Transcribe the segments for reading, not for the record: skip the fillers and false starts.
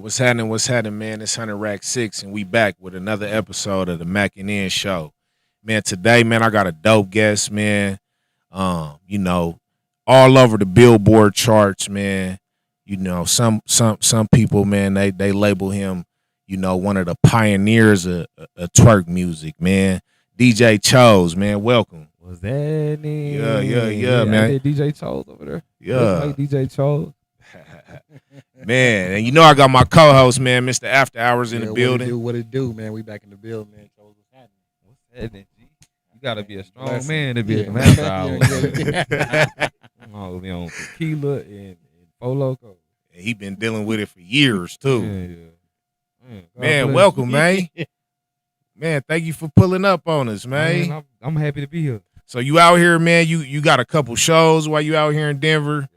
What's happening? What's happening, man? It's 100 Rack 6, and we back with another episode of the Mackin Show. Man, today, man, I got a dope guest, man. All over the Billboard charts, man. Some people, man, they label him, one of the pioneers of twerk music, man. DJ Chose, man, welcome. What's that? Yeah, man. I did DJ Chose over there. Yeah. Like DJ Chose. Man, and I got my co-host, man, Mr. AFTERHOURS in the building. What it do, man? We back in the building, man. Chose, what's happening? What's happening, G? You gotta be a strong man to be a master hour. I'm always on tequila and Four Loko. And he been dealing with it for years too. Yeah. Man, welcome, man. Man, thank you for pulling up on us, man. I'm happy to be here. So you out here, man, you got a couple shows while you out here in Denver.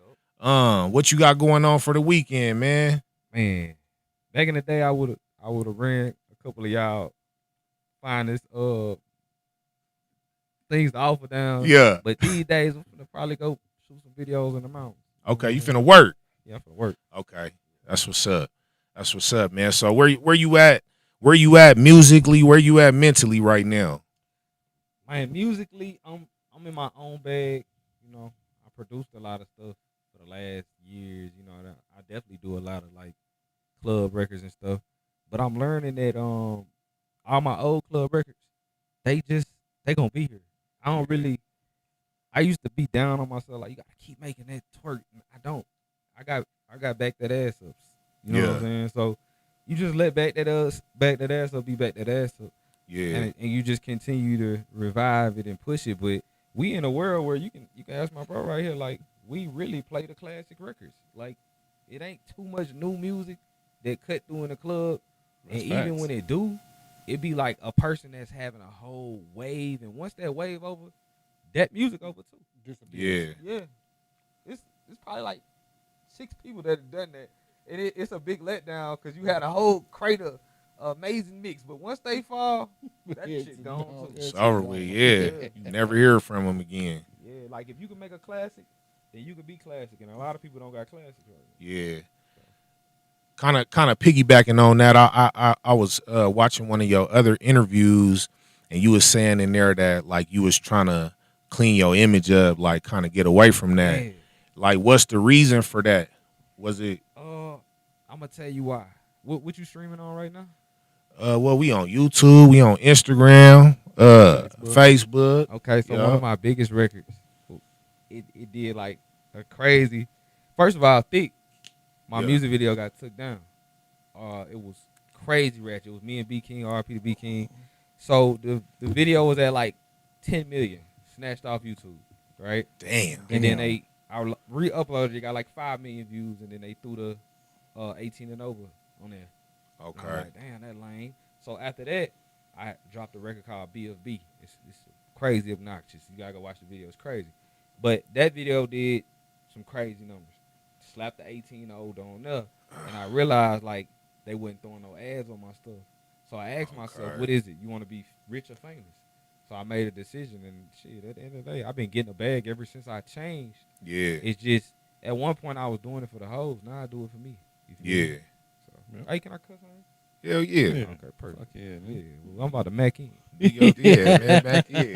What you got going on for the weekend, man? Man, back in the day, I would have ran a couple of y'all finest things to offer down. Yeah. But these days, I'm gonna probably go shoot some videos in the mountains. Okay, you finna work. Yeah, I'm finna work. Okay, that's what's up. That's what's up, man. So where you at? Where you at musically? Where you at mentally right now? Man, musically, I'm in my own bag. I produced a lot of stuff for the last years. I definitely do a lot of like club records and stuff. But I'm learning that all my old club records, they gonna be here. I used to be down on myself, like you gotta keep making that twerk. I don't. I got back that ass ups. You know what I'm saying? So you just let back that ass up, be back that ass up. Yeah. And you just continue to revive it and push it. But we in a world where you can ask my bro right here, like we really play the classic records. Like it ain't too much new music that cut through in the club. That's and facts. even when it do, it be like a person that's having a whole wave, and once that wave over, that music over too. Yeah. Yeah. It's probably like 6 people that have done that. And it's a big letdown because you had a whole crate of amazing mix. But once they fall, that shit gone too. It's over with, yeah. You never hear from him again. Yeah, like if you can make a classic, then you can be classic. And a lot of people don't got classics right now. Yeah. Kind of piggybacking on that, I was watching one of your other interviews, and you was saying in there that like you was trying to clean your image up, like kind of get away from that. Man. Like, what's the reason for that? Was it? I'm gonna tell you why. What you streaming on right now? Well, we on YouTube, we on Instagram, Facebook. Okay, so one of my biggest records, it did like a crazy. First of all, Thick, my music video got took down. It was crazy ratchet. It was me and B King, RP to B King. So the video was at like 10 million, snatched off YouTube, right? Damn. And then I re-uploaded it, got like 5 million views, and then they threw the 18 and over on there. Okay. I'm like, damn, that lame. So after that, I dropped a record called BFB. It's crazy obnoxious. You gotta go watch the video. It's crazy. But that video did some crazy numbers. Slapped the 18 old on there, and I realized like they wasn't throwing no ads on my stuff. So I asked myself, what is it? You want to be rich or famous? So I made a decision, and shit, at the end of the day, I've been getting a bag ever since I changed. Yeah. It's just at one point I was doing it for the hoes. Now I do it for me. You feel me? So, hey, can I cuss on you? Hell yeah. Okay, perfect. Yeah. Well, I'm about to Mackin. Yeah, man, back in.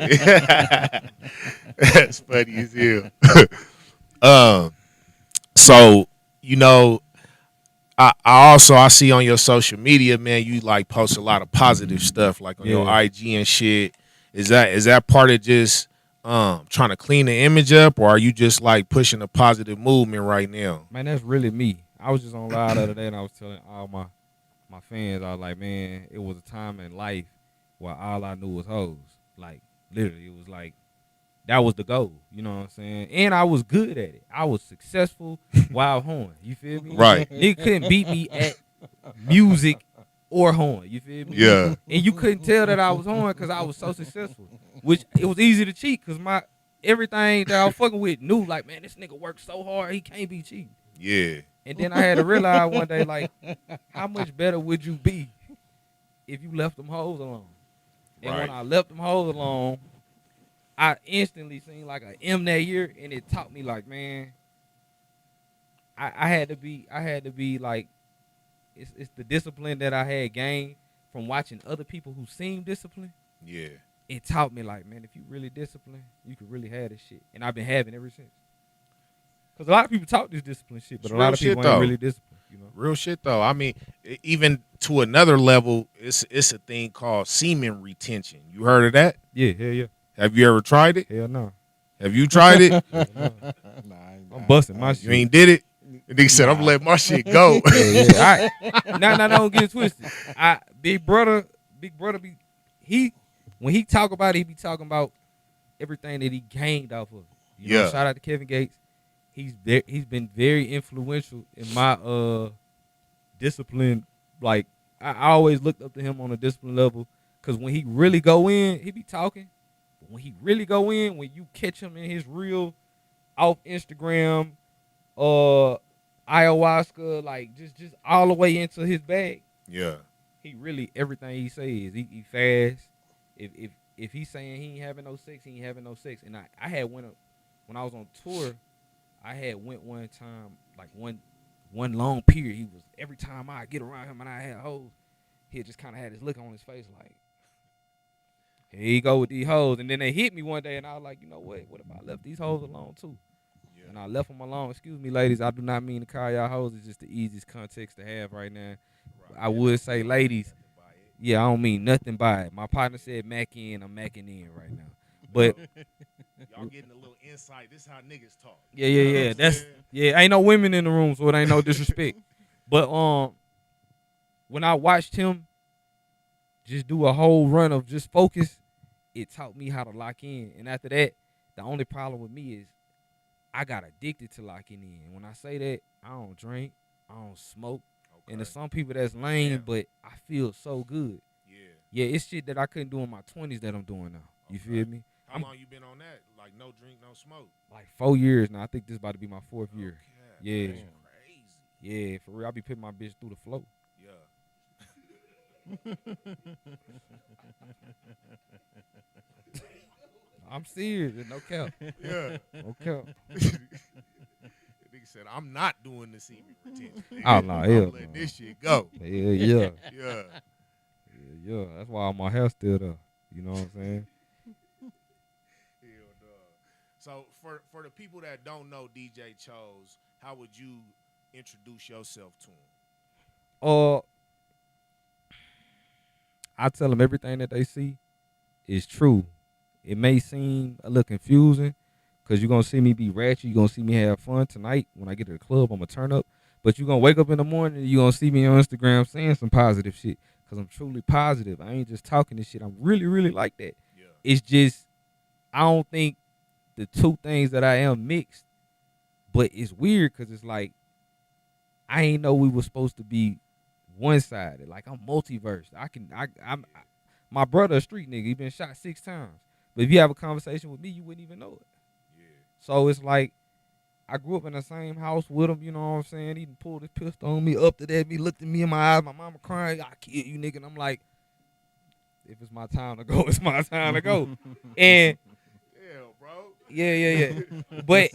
That's funny as hell. So, I see on your social media, man, you like post a lot of positive stuff, like on your IG and shit. Is that part of just trying to clean the image up, or are you just like pushing a positive movement right now? Man, that's really me. I was just on live the other day, and I was telling all my fans, I was like, man, it was a time in life where all I knew was hoes. Like, literally, it was like, that was the goal. You know what I'm saying? And I was good at it. I was successful while horn. You feel me? Right. Nigga couldn't beat me at music or horn. You feel me? Yeah. And you couldn't tell that I was horn because I was so successful. Which, it was easy to cheat because everything that I was fucking with knew, like, man, this nigga worked so hard, he can't be cheating. Yeah. And then I had to realize one day, like, how much better would you be if you left them hoes alone? And when I left them hoes alone, I instantly seen like a M that year, and it taught me like, man, I had to be like it's the discipline that I had gained from watching other people who seem disciplined. Yeah. It taught me like, man, if you really disciplined, you could really have this shit. And I've been having it ever since. Because a lot of people talk this discipline shit, but It's a lot real of people shit, ain't though. really disciplined, you know. Real shit though. I mean, even to another level, it's a thing called semen retention. You heard of that? Yeah, hell yeah. Have you ever tried it? Hell no. Have you tried it? Hell no. Nah, I'm busting my shit. You ain't did it? And he said, I'm gonna let my shit go. Yeah. No, don't get it twisted. Big brother when he talk about it, he be talking about everything that he gained off of it. You know, shout out to Kevin Gates. He's been very influential in my discipline. Like I always looked up to him on a discipline level, because when he really go in, he be talking. But when he really go in, when you catch him in his real off Instagram, ayahuasca, like just all the way into his bag. Yeah. He really, everything he says, he fast. If he's saying he ain't having no sex, he ain't having no sex. And I had went up when I was on tour. I had went one time, like one long period. He was, every time I get around him and I had hoes, he just kind of had this look on his face like, here you go with these hoes. And then they hit me one day, and I was like, you know what if I left these hoes alone too? Yeah. And I left them alone. Excuse me, ladies, I do not mean to call y'all hoes. It's just the easiest context to have right now. Right. I would say, ladies, yeah, I don't mean nothing by it. My partner said Mackin, I'm Mackin in right now. But y'all getting a little insight. This is how niggas talk. Yeah. Ain't no women in the room, so it ain't no disrespect. But when I watched him just do a whole run of just focus, it taught me how to lock in. And after that, the only problem with me is I got addicted to locking in. And when I say that, I don't drink, I don't smoke. Okay. And there's some people that's lame, but I feel so good. Yeah, it's shit that I couldn't do in my 20s that I'm doing now. You feel me? How long you been on that? Like no drink, no smoke? Like 4 years now. I think this is about to be my 4th year. Yeah. That's crazy. Yeah, for real. I be putting my bitch through the flow. Yeah. I'm serious. No cap. Yeah. No cap. Nigga said, I'm not doing the semen retention. Oh, no, hell. I'm letting this shit go. Yeah. Yeah. That's why my hair still there. You know what I'm saying? Hell no. So for the people that don't know DJ Chose, how would you introduce yourself to him? I tell them everything that they see is true. It may seem a little confusing because you're going to see me be ratchet. You're going to see me have fun tonight. When I get to the club, I'm going to turn up. But you're going to wake up in the morning and you're going to see me on Instagram saying some positive shit because I'm truly positive. I ain't just talking this shit. I'm really, really like that. Yeah. It's just I don't think the two things that I am mixed, but it's weird because it's like I ain't know we were supposed to be one-sided. Like I'm multiverse. I'm my brother a street nigga. He been shot 6 times. But if you have a conversation with me, you wouldn't even know it. Yeah. So it's like I grew up in the same house with him, you know what I'm saying? He pulled his pistol on me. Up to that, he looked at me in my eyes. My mama crying, I kill you, nigga. And I'm like, if it's my time to go, it's my time to go. And hell, bro. Yeah. But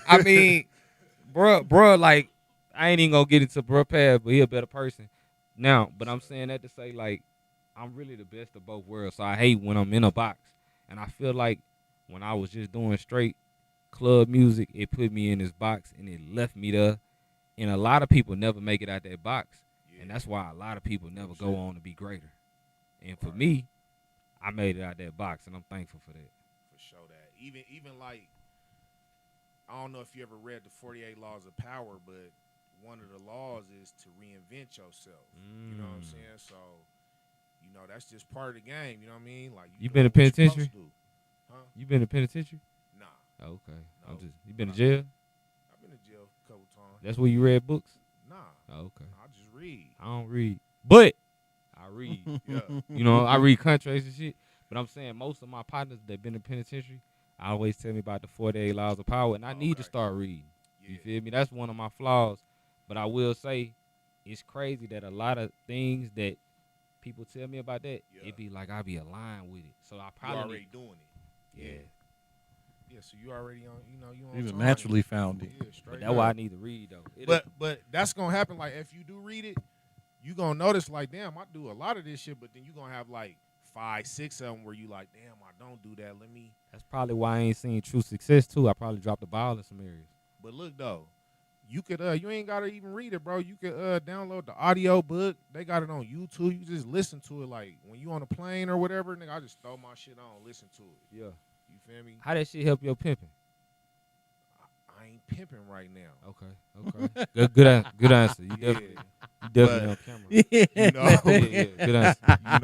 I mean, bruh, like I ain't even gonna get into bruh path, but he a better person now. But I'm saying that to say like I'm really the best of both worlds. So I hate when I'm in a box, and I feel like when I was just doing straight club music, it put me in this box and it left me there. And a lot of people never make it out that box, and that's why a lot of people never go on to be greater. And for me, I made it out that box, and I'm thankful for that. For sure, that even like I don't know if you ever read the 48 Laws of Power, but one of the laws is to reinvent yourself. You know what I'm saying? So, you know, that's just part of the game. You know what I mean? Like you been in penitentiary? Huh? You been in penitentiary? Nah. Oh, okay. No. You been to jail? I've been to jail a couple times. That's where you read books? Nah. Oh, okay. I just read. I don't read, but I read. Yeah. You know, I read contracts and shit. But I'm saying most of my partners that been in penitentiary, I always tell me about the 48 Laws of Power, and I need to start reading. You feel me? That's one of my flaws. But I will say, it's crazy that a lot of things that people tell me about that, it be like I be aligned with it. So I probably already doing it. Yeah, so you already on, you on You just time. naturally found it. Yeah, But straight that's why I up. need to read though. But that's gonna happen. Like if you do read it, you gonna notice like, damn, I do a lot of this shit. But then you gonna have like 5, 6 of them where you like, damn, I don't do that. Let me. That's probably why I ain't seen true success too. I probably dropped the ball in some areas. But look though, you could you ain't gotta even read it, bro. You could download the audio book. They got it on YouTube. You just listen to it like when you on a plane or whatever. Nigga, I just throw my shit on, listen to it. Yeah. You feel me? How that shit help your pimping? I ain't pimping right now. Okay. Good answer. You definitely on camera. You know, Yeah, good answer. you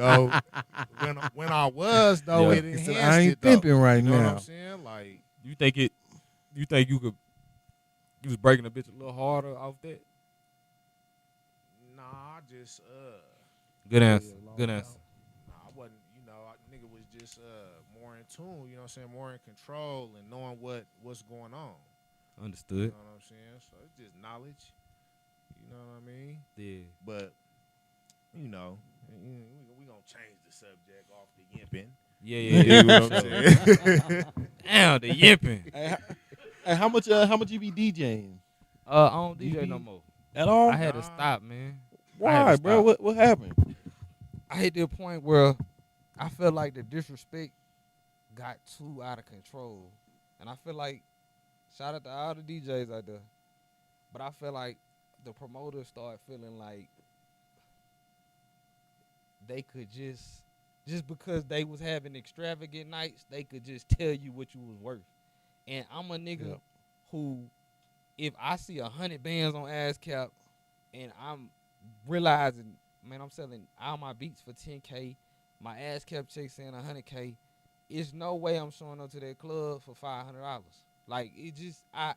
know, when I was though, Yeah. it He enhanced said, I ain't it though. pimping right You know what now. I'm saying? Like, You think you was breaking a bitch a little harder off that? nah, I just Good answer. long Good time. answer. nah, I wasn't. Nigga was just more in tune. You know what I'm saying? More in control and knowing what's going on. You Understood. know what I'm saying? So it's just knowledge. You know what I mean? Yeah. But we gonna change the subject off the yipping. Yeah. You know what I'm saying? Damn, the yipping. Hey, how much you be DJing? I don't DJ DB? no more. At all? I had to stop, man. I Why, had to bro? stop. What happened? I hit the point where I felt like the disrespect got too out of control. And I feel like, shout out to all the DJs out there, but I feel like the promoters started feeling like they could just because they was having extravagant nights, they could just tell you what you was worth. And I'm a nigga Yep. who, if I see 100 bands on ASCAP and I'm realizing, man, I'm selling all my beats for 10K, my ASCAP check saying 100K, it's no way I'm showing up to that club for $500. Like, it just, I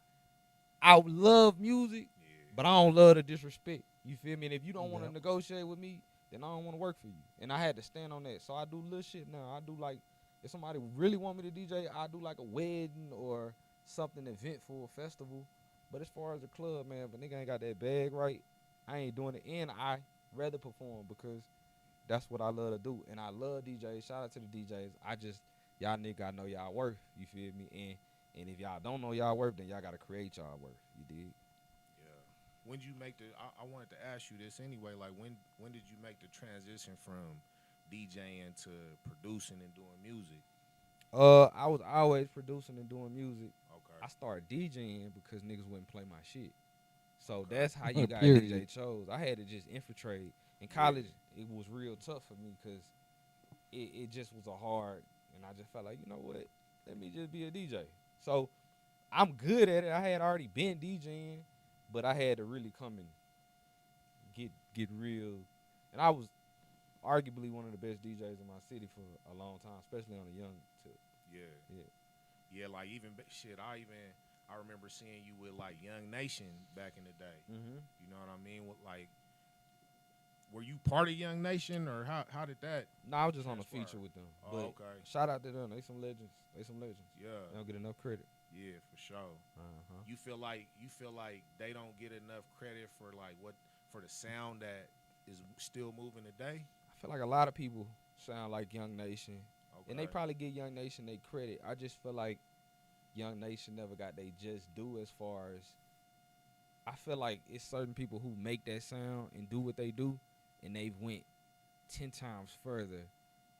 love music, but I don't love the disrespect. You feel me? And if you don't want to Yep. negotiate with me, then I don't want to work for you. And I had to stand on that. So I do little shit now. I do like, if somebody really want me to DJ, I do like a wedding or something eventful, a festival. But as far as the club, man, if a nigga ain't got that bag right, I ain't doing it. And I rather perform because that's what I love to do. And I love DJs. Shout out to the DJs. Y'all nigga, I know y'all worth. You feel me? And if y'all don't know y'all worth, then y'all got to create y'all worth. You dig? Yeah. When did you make I wanted to ask you this anyway. Like, when did you make the transition from DJing to producing and doing music? I was always producing and doing music. Okay. I started DJing because niggas wouldn't play my shit. So Okay. that's how you got Period. DJ chose. I had to just infiltrate. In college, it was real tough for me because it just was a hard, and I just felt like, you know what? Let me just be a DJ. So I'm good at it. I had already been DJing, but I had to really come and get real. And I was arguably one of the best DJs in my city for a long time, especially on a young tip. Yeah. Like I remember seeing you with like Young Nation back in the day. Mm-hmm. You know what I mean? Like, were you part of Young Nation or how did that? No, I was just on a Transpire. feature with them. Oh, But okay. shout out to them. They some legends. They Yeah. don't get enough credit. Yeah, for sure. Uh-huh. You feel like they don't get enough credit for like for the sound that is still moving today? I feel like a lot of people sound like Young Nation. Okay. And they probably give Young Nation their credit. I just feel like Young Nation never got they just due as far as I feel like it's certain people who make that sound and do what they do, and they've went 10 times further.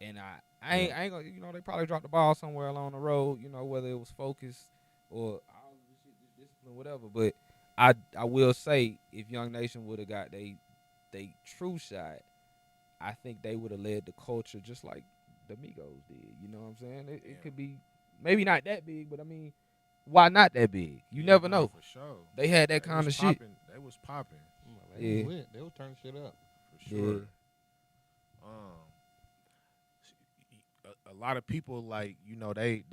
And I ain't gonna, they probably dropped the ball somewhere along the road, whether it was focus or all this shit, this discipline, whatever. But I will say, if Young Nation would have got they true shot, I think they would have led the culture just like the Migos did. You know what I'm saying? It could be maybe not that big, but I mean, why not that big? You never know. For sure. They had that kind of shit. They was popping. Yeah. They was turning shit up. For sure. A lot of people like they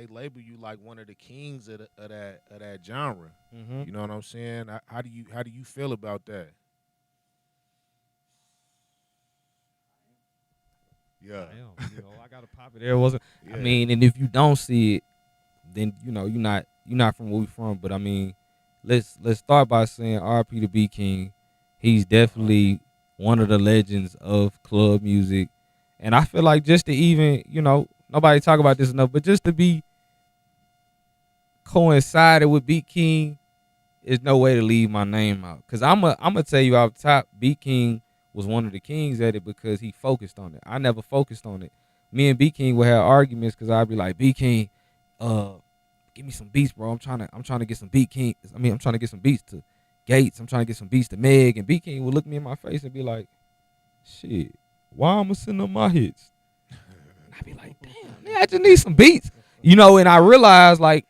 label you like one of the kings of that genre. Mm-hmm. You know what I'm saying? How do you feel about that? Yeah. Damn, I gotta pop it there. Wasn't Yeah. I mean, and if you don't see it, then you're not from where we from. But I mean, let's start by saying RP to B King. He's definitely one of the legends of club music. And I feel like just to even, nobody talk about this enough, but just to be coincided with Beat King, there's no way to leave my name out. Cause I'm gonna tell you off top, Beat King was one of the kings at it because he focused on it. I never focused on it. Me and Beat King would have arguments because I'd be like, Beat King, give me some beats, bro. I'm trying to get some Beat King. I'm trying to get some beats to Gates. I'm trying to get some beats to Meg. And Beat King would look me in my face and be like, shit, why am I sending up my hits? And I'd be like, damn, man, I just need some beats. You know, and I realized like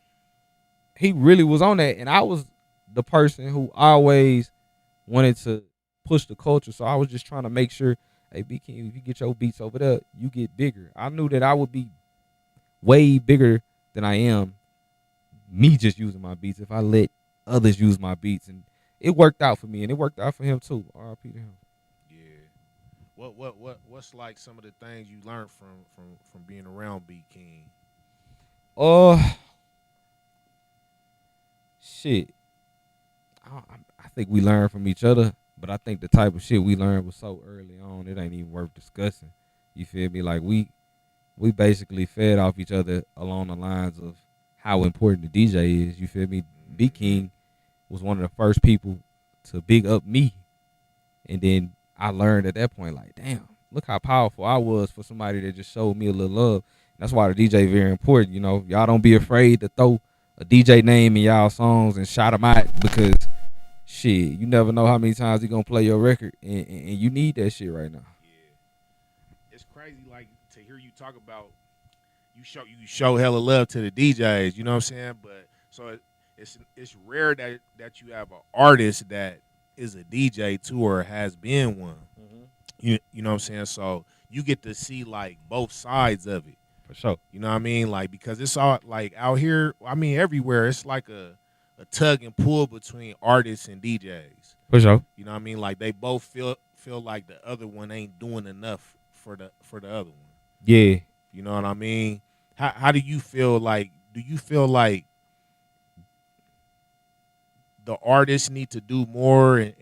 he really was on that. And I was the person who always wanted to push the culture. So I was just trying to make sure, hey, Beat King, if you get your beats over there, you get bigger. I knew that I would be way bigger than I am me just using my beats if I let others use my beats. And it worked out for me, and it worked out for him too. R.I.P. to him. Yeah. What's like some of the things you learned from being around Beat King? Shit. I think we learned from each other, but I think the type of shit we learned was so early on, it ain't even worth discussing. You feel me? Like we basically fed off each other along the lines of how important the DJ is. You feel me? Beat King was one of the first people to big up me, and then I learned at that point, like, damn, look how powerful I was for somebody that just showed me a little love. That's why the DJ very important. You know, y'all don't be afraid to throw a DJ name in y'all songs and shout them out, because shit, you never know how many times he gonna play your record, and you need that shit right now. Yeah, it's crazy, like, to hear you talk about you show hella love to the DJs. You know what I'm saying? But so it's rare that you have an artist that is a DJ too, or has been one. Mm-hmm. You know what I'm saying? So you get to see like both sides of it. For sure. You know what I mean? Like, because it's all like out here, I mean everywhere, it's like a tug and pull between artists and DJs. For sure. You know what I mean? Like they both feel like the other one ain't doing enough for the other one. Yeah. You know what I mean? How do you feel like? Do you feel like the artists need to do more and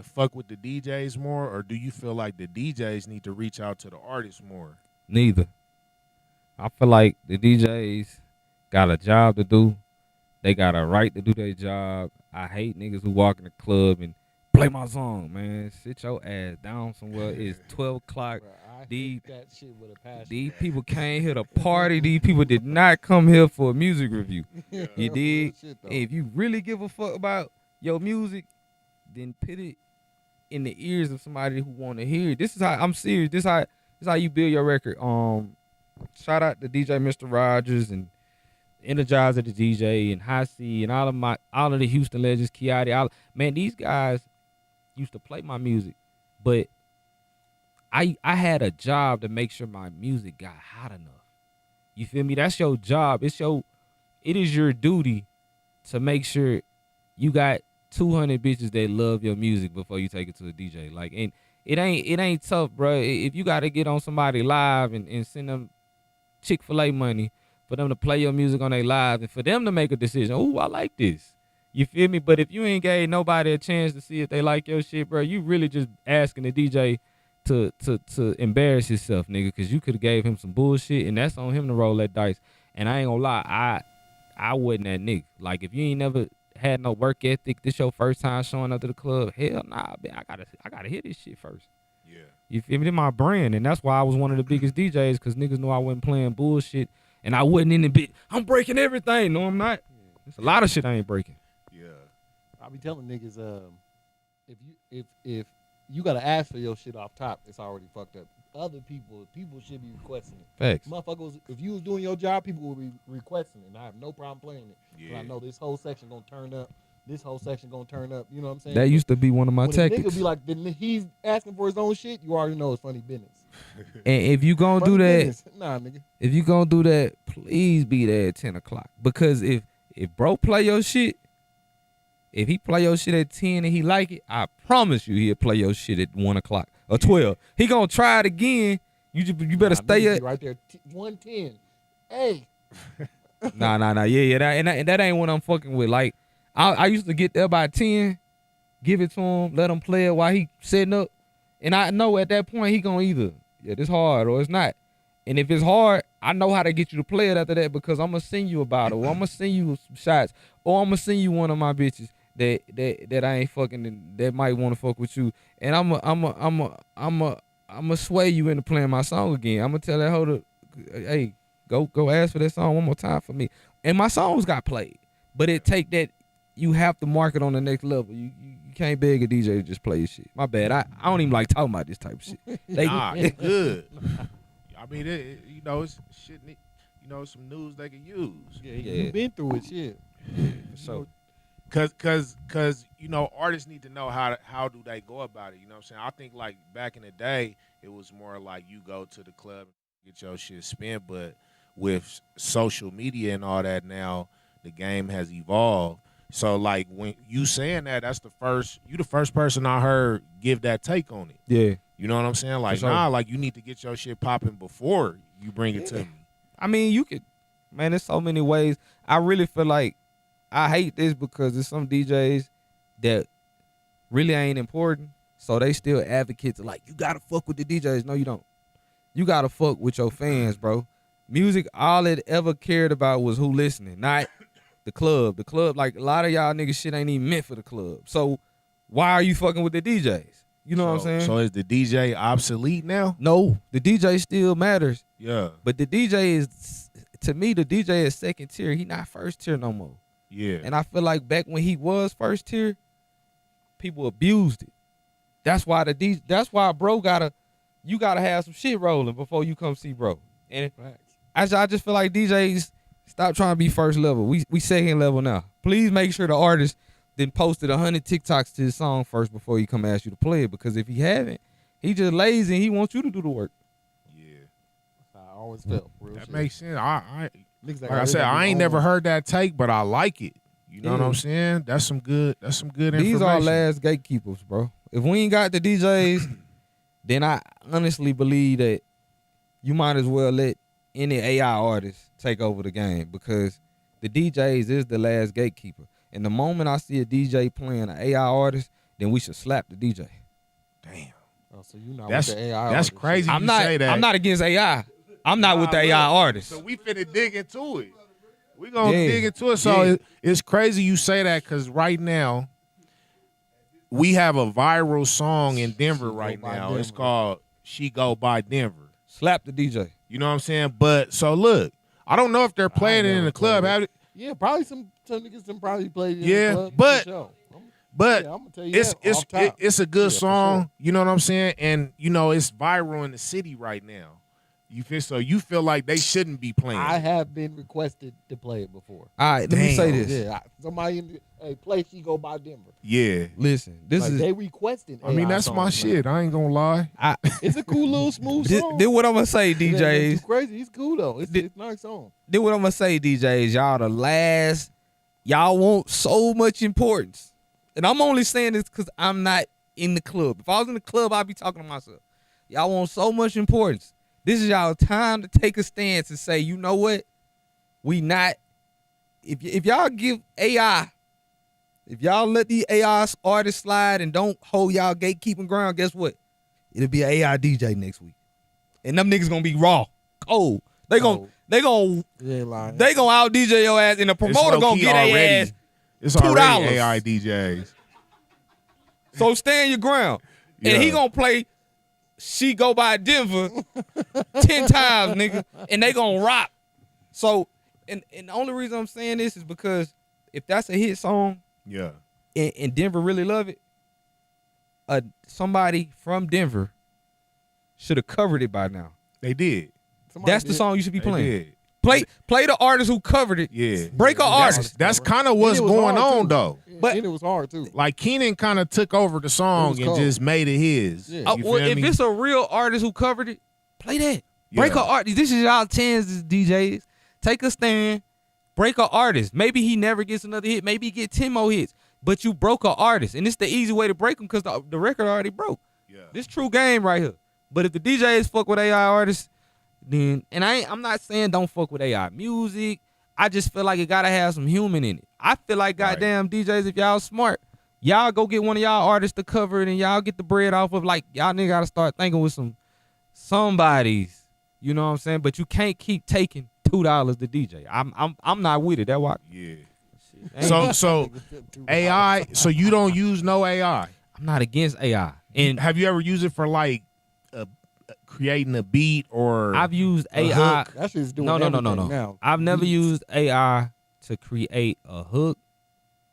fuck with the DJs more, or do you feel like the DJs need to reach out to the artists more? Neither. I feel like the DJs got a job to do. They got a right to do their job. I hate niggas who walk in the club and play my song, man. Sit your ass down somewhere. It's 12 o'clock. Bro, that shit with a passion. These people came here to party. These people did not come here for a music review. Yeah. You dig? Shit, If you really give a fuck about your music, then put it in the ears of somebody who want to hear it. This is how I'm serious. This is how you build your record. Shout out to DJ Mr. Rogers and Energizer the DJ and High C and all of the Houston legends, Kiati. Man, these guys used to play my music, but I had a job to make sure my music got hot enough. You feel me? That's your job. It is your duty to make sure you got 200 bitches that love your music before you take it to a DJ. Like, and it ain't tough, bro. If you got to get on somebody live and send them Chick-fil-A money for them to play your music on their live and for them to make a decision, oh, I like this. You feel me? But if you ain't gave nobody a chance to see if they like your shit, bro, you really just asking the DJ to embarrass yourself, nigga, because you could have gave him some bullshit, and that's on him to roll that dice. And I ain't gonna lie, I wasn't that nigga. Like, if you ain't never had no work ethic, this your first time showing up to the club, hell nah, man, I gotta hear this shit first. Yeah. You feel me? This my brand, and that's why I was one of the biggest DJs, because niggas knew I wasn't playing bullshit, and I wasn't in the bit. I'm breaking everything. No, I'm not. There's a lot of shit I ain't breaking. Yeah. I be telling niggas, if you gotta ask for your shit off top, it's already fucked up. Other people should be requesting it. Facts. Motherfuckers, if you was doing your job, people would be requesting it, and I have no problem playing it. Yeah. I know this whole section gonna turn up. This whole section gonna turn up. You know what I'm saying? That used to be one of my when tactics. a nigga be like, then he's asking for his own shit. You already know it's funny business. And if you gonna do that, Business. Nah, nigga. if you gonna do that, please be there at 10 o'clock. Because if bro play your shit, if he play your shit at 10 and he like it, I promise you he'll play your shit at 1 o'clock or 12. He gonna try it again. You better stay at right there. 110. Hey. Nah. Yeah. That ain't what I'm fucking with. Like, I used to get there by 10, give it to him, let him play it while he setting up. And I know at that point he gonna either, yeah, this hard or it's not. And if it's hard, I know how to get you to play it after that because I'm gonna send you a bottle, or I'm gonna send you some shots, or I'm gonna send you one of my bitches that I ain't fucking and that might want to fuck with you, and I'm a sway you into playing my song again. I'm gonna tell that hoe to, hey, go ask for that song one more time for me. And my songs got played, but it take that. You have to market on the next level. You can't beg a DJ to just play your shit. My bad. I don't even like talking about this type of shit. Nah, it's good. I mean, it's shit. Some news they can use. Yeah, you been through it, shit. So, cause artists need to know how do they go about it. You know what I'm saying? I think like back in the day, it was more like you go to the club and get your shit spent. But with social media and all that now, the game has evolved. So like when you saying that, you the first person I heard give that take on it. yeah. You know what I'm saying? Like, sure. nah, like you need to get your shit popping before you bring it to me. I mean, you could, man, there's so many ways. I really feel like I hate this because there's some DJs that really ain't important. So they still advocates like, you got to fuck with the DJs. No, you don't. You got to fuck with your fans, bro. Music, all it ever cared about was who listening, not the club. The club, like a lot of y'all niggas shit ain't even meant for the club. So why are you fucking with the DJs? You know what I'm saying? So is the DJ obsolete now? No, the DJ still matters. Yeah. But the DJ is, to me, the DJ is second tier. He not first tier no more. Yeah. And I feel like back when he was first tier, people abused it. That's why bro you gotta have some shit rolling before you come see bro. And I just feel like DJs stop trying to be first level. We second level now. Please make sure the artist then posted 100 TikToks to his song first before he come ask you to play it. Because if he haven't, he just lazy and he wants you to do the work. Yeah. I always felt real that shit. makes sense. Like I I said, I ain't never heard that take, but I like it. You know what I'm saying? That's some good information. These are last gatekeepers, bro. If we ain't got the DJs, then I honestly believe that you might as well let any AI artist take over the game because the DJs is the last gatekeeper. And the moment I see a DJ playing an AI artist, then we should slap the DJ. Damn. Oh, so you not That's with the AI that's artist crazy. I'm you not. say that. I'm not against AI. I'm not with the AI artists. So we finna dig into it. We gonna dig into it. So it's crazy you say that because right now we have a viral song in Denver right now. It's called "She Go by Denver." Slap the DJ. You know what I'm saying? But so look, I don't know if they're playing it in the club. Yeah, probably some niggas probably played it in Yeah, the club. but- for sure. But Yeah, I'm gonna tell you it's that off top. it's a good Yeah, for song. sure. You know what I'm saying? And it's viral in the city right now. You feel like they shouldn't be playing. I it. have been requested to play it before. All right, let me say Damn. this. Yeah, somebody play "She Go by Denver." Yeah. Listen, this Like, is they requesting. I mean, AI that's my songs, shit. I ain't gonna lie. It's a cool little smooth this, song. this what I'm gonna say, It ain't DJs. too crazy. It's cool though. It's a nice song. This what I'm gonna say, DJs. Y'all the last. Y'all want so much importance, and I'm only saying this because I'm not in the club. If I was in the club, I'd be talking to myself. Y'all want so much importance. This is y'all time to take a stance and say, you know what? We not. If y'all give AI, if y'all let the AI artists slide and don't hold y'all gatekeeping ground, guess what? It'll be an AI DJ next week, and them niggas gonna be raw, cold. They gonna out DJ your ass, and the promoter gonna get their ass. It's $2. already AI DJs. So stand your ground, and he gonna play "She Go by Denver" 10 times, nigga, and they gonna rock. So, and the only reason I'm saying this is because if that's a hit song, Yeah. and Denver really love it, somebody from Denver should have covered it by now. They did. That's the song you should be They playing. did. Play the artist who covered it. Yeah. Break a artist. That's kind of what's And it was going hard, on too. though. But- and it was hard too. Like Keenan kind of took over the song was and cold. just made it his. Yeah. You Well, feel if me? it's a real artist who covered it, play that. Break Yeah. a artist. This is y'all chance, DJs. Take a stand. Break a artist. Maybe he never gets another hit. Maybe he get 10 more hits. But you broke a artist, and it's the easy way to break them because the record already broke. Yeah. This true game right here. But if the DJs fuck with AI artists, then I'm not saying don't fuck with AI music. I just feel like it gotta have some human in it. I feel like goddamn DJs, if y'all smart, y'all go get one of y'all artists to cover it and y'all get the bread off of, like, y'all nigga gotta start thinking with somebody's You know what I'm saying? But you can't keep taking $2 to DJ. I'm not with it. That's why. Yeah. Ain't- So AI. So you don't use no AI. I'm not against AI. And Have you ever used it for like creating a beat or? I've used a AI. hook? That shit's doing No. everything now. I've never Beats. used AI to create a hook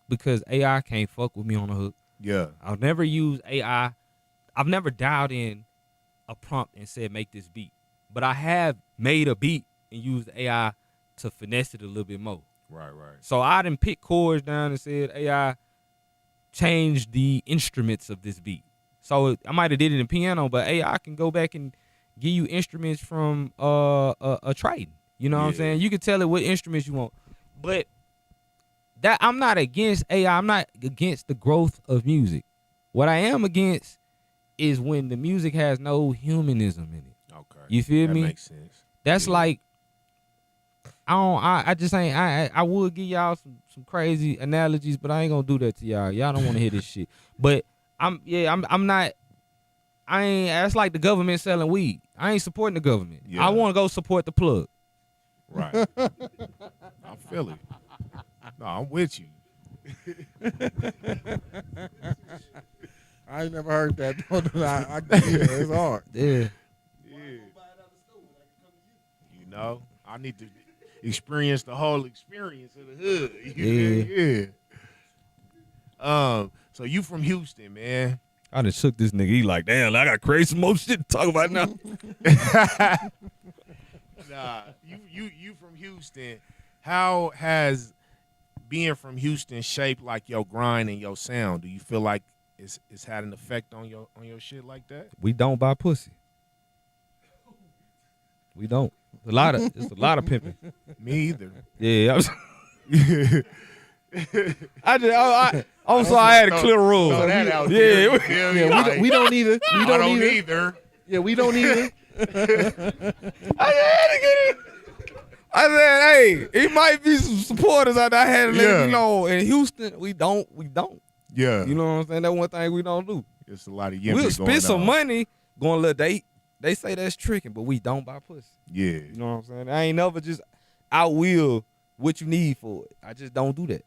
because AI can't fuck with me on a hook. Yeah. I've never used AI. I've never dialed in a prompt and said make this beat. But I have made a beat and used AI to finesse it a little bit more. Right. So I done picked chords down and said AI change the instruments of this beat. So I might have did it in piano, but AI can go back and give you instruments from a Triton. You know what I'm Yeah. saying? You can tell it what instruments you want. But that I'm not against AI. I'm not against the growth of music. What I am against is when the music has no humanism in it. Okay. You feel That me? makes sense. That's Yeah. like I just ain't I would give y'all some crazy analogies, but I ain't gonna do that to y'all. Y'all don't want to hear this shit. But I'm not. I ain't. That's like the government selling weed. I ain't supporting the government. Yeah. I want to go support the plug. Right. I feel it. No, I'm with you. I ain't never heard that. I it's hard. Yeah. You know, I need to experience the whole experience of the hood. Yeah. So you from Houston, man? I done shook this nigga. He like, damn, I got crazy some more shit to talk about now. Nah, you from Houston. How has being from Houston shaped like your grind and your sound? Do you feel like it's had an effect on your shit like that? We don't buy pussy. We don't. It's a lot of pimping. Me either. Yeah. I'm sorry. I had a clear rule. Throw that out Yeah. there, you feel me? Yeah, Like, we don't either. We I don't don't either. either. Yeah, we don't either. I had to get it. I said, hey, it might be some supporters out there. I had to let Yeah. you know. In Houston, we don't. Yeah. You know what I'm saying? That's one thing we don't do. It's a lot of yimping We'll going spend some on. money going to little date. They say that's tricking, but we don't buy pussy. Yeah. You know what I'm saying? I ain't never just outwill what you need for it. I just don't do that.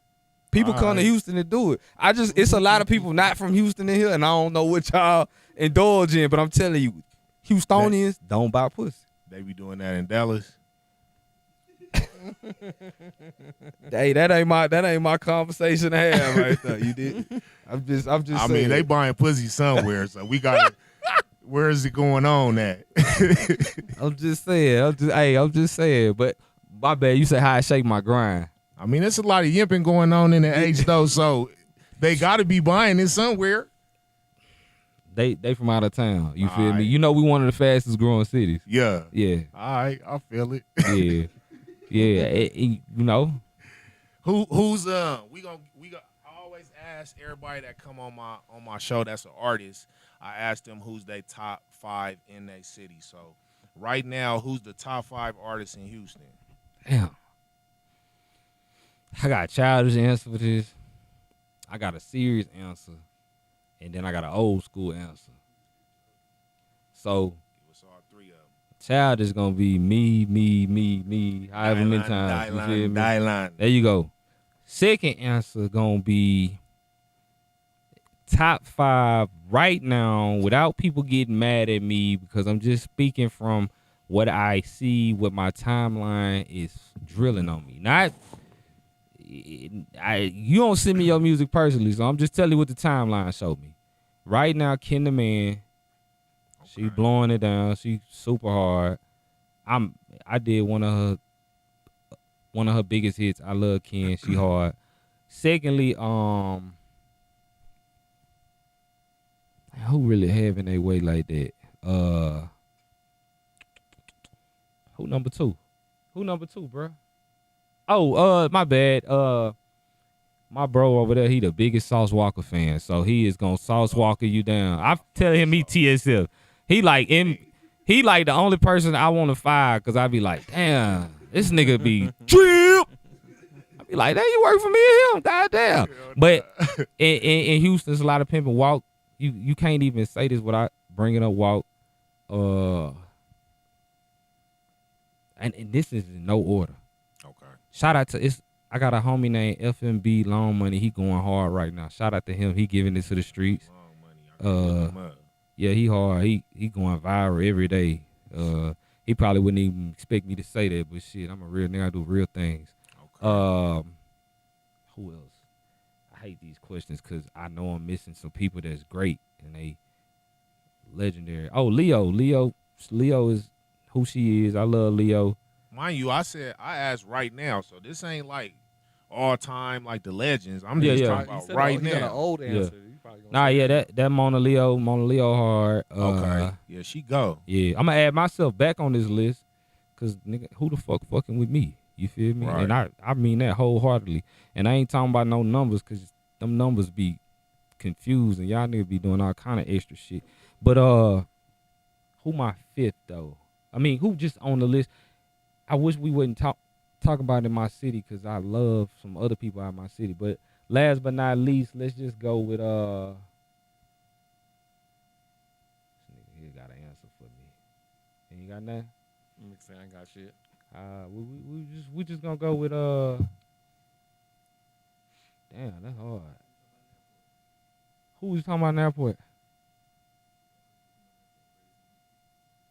People come to Alright. Houston to do it. It's a lot of people not from Houston in here, and I don't know what y'all indulge in, but I'm telling you, Houstonians don't buy pussy. They be doing that in Dallas. Hey, that ain't my conversation to have right there. You did. I'm just I saying. mean, they buying pussy somewhere, so we got. Where is it going on at? I'm just saying. But my bad. You say how I shake my grind. I mean, there's a lot of yimping going on in the H though, so they got to be buying it somewhere. They from out of town. You feel me? Alright. You know we one of the fastest growing cities. Yeah. Yeah. All right, I feel it. Yeah. Yeah. You know. Who's we gonna I always ask everybody that come on my show that's an artist. I ask them who's their top 5 in their city. So right now, who's the top 5 artists in Houston? Damn. I got a childish answer for this. I got a serious answer. And then I got an old school answer. So Give us all 3 of them. child is gonna be me, however many times. You feel me? Dylan. There you go. Second answer gonna be top 5 right now without people getting mad at me because I'm just speaking from what I see, what my timeline is drilling on me. You don't send me your music personally, so I'm just telling you what the timeline showed me. Right now, Ken the Man, she blowing it down. She super hard. I did one of her biggest hits. I love Ken. She hard. Secondly, who really having their way like that? Who number 2? Who number 2, bro? Oh, my bad. My bro over there, he the biggest Sauce Walker fan, so he is gonna Sauce Walker you down. I tell him he TSF. He like the only person I want to fire because I be like, damn, this nigga be drip. I be like, damn, you work for me and him, goddamn. But in Houston, there's a lot of pimping. Walk, you can't even say this without bringing up Walk. and this is in no order. Okay. Shout out to I got a homie named FMB Long Money. He going hard right now. Shout out to him. He giving this to the streets. Long money. I can look him up. Yeah, he hard. He going viral every day. He probably wouldn't even expect me to say that, but shit, I'm a real nigga. I do real things. Okay. Who else? I hate these questions because I know I'm missing some people that's great and they legendary. Oh, Leo is who she is. I love Leo. Mind you, I asked right now, so this ain't like all time like the legends. I'm just talking about right now. Got an old answer. That Mona Leo hard. Okay. Yeah, she go. Yeah, I'm gonna add myself back on this list because nigga, who the fuck fucking with me? You feel me? Right. And I mean that wholeheartedly. And I ain't talking about no numbers because them numbers be confused and y'all niggas be doing all kind of extra shit. But who my fifth though? I mean, who just on the list? I wish we wouldn't talk about it in my city because I love some other people out of my city. But last but not least, let's just go with this nigga here got an answer for me. And you got nothing? I ain't got shit. We just gonna go with damn, that's hard. Who was talking about in the airport?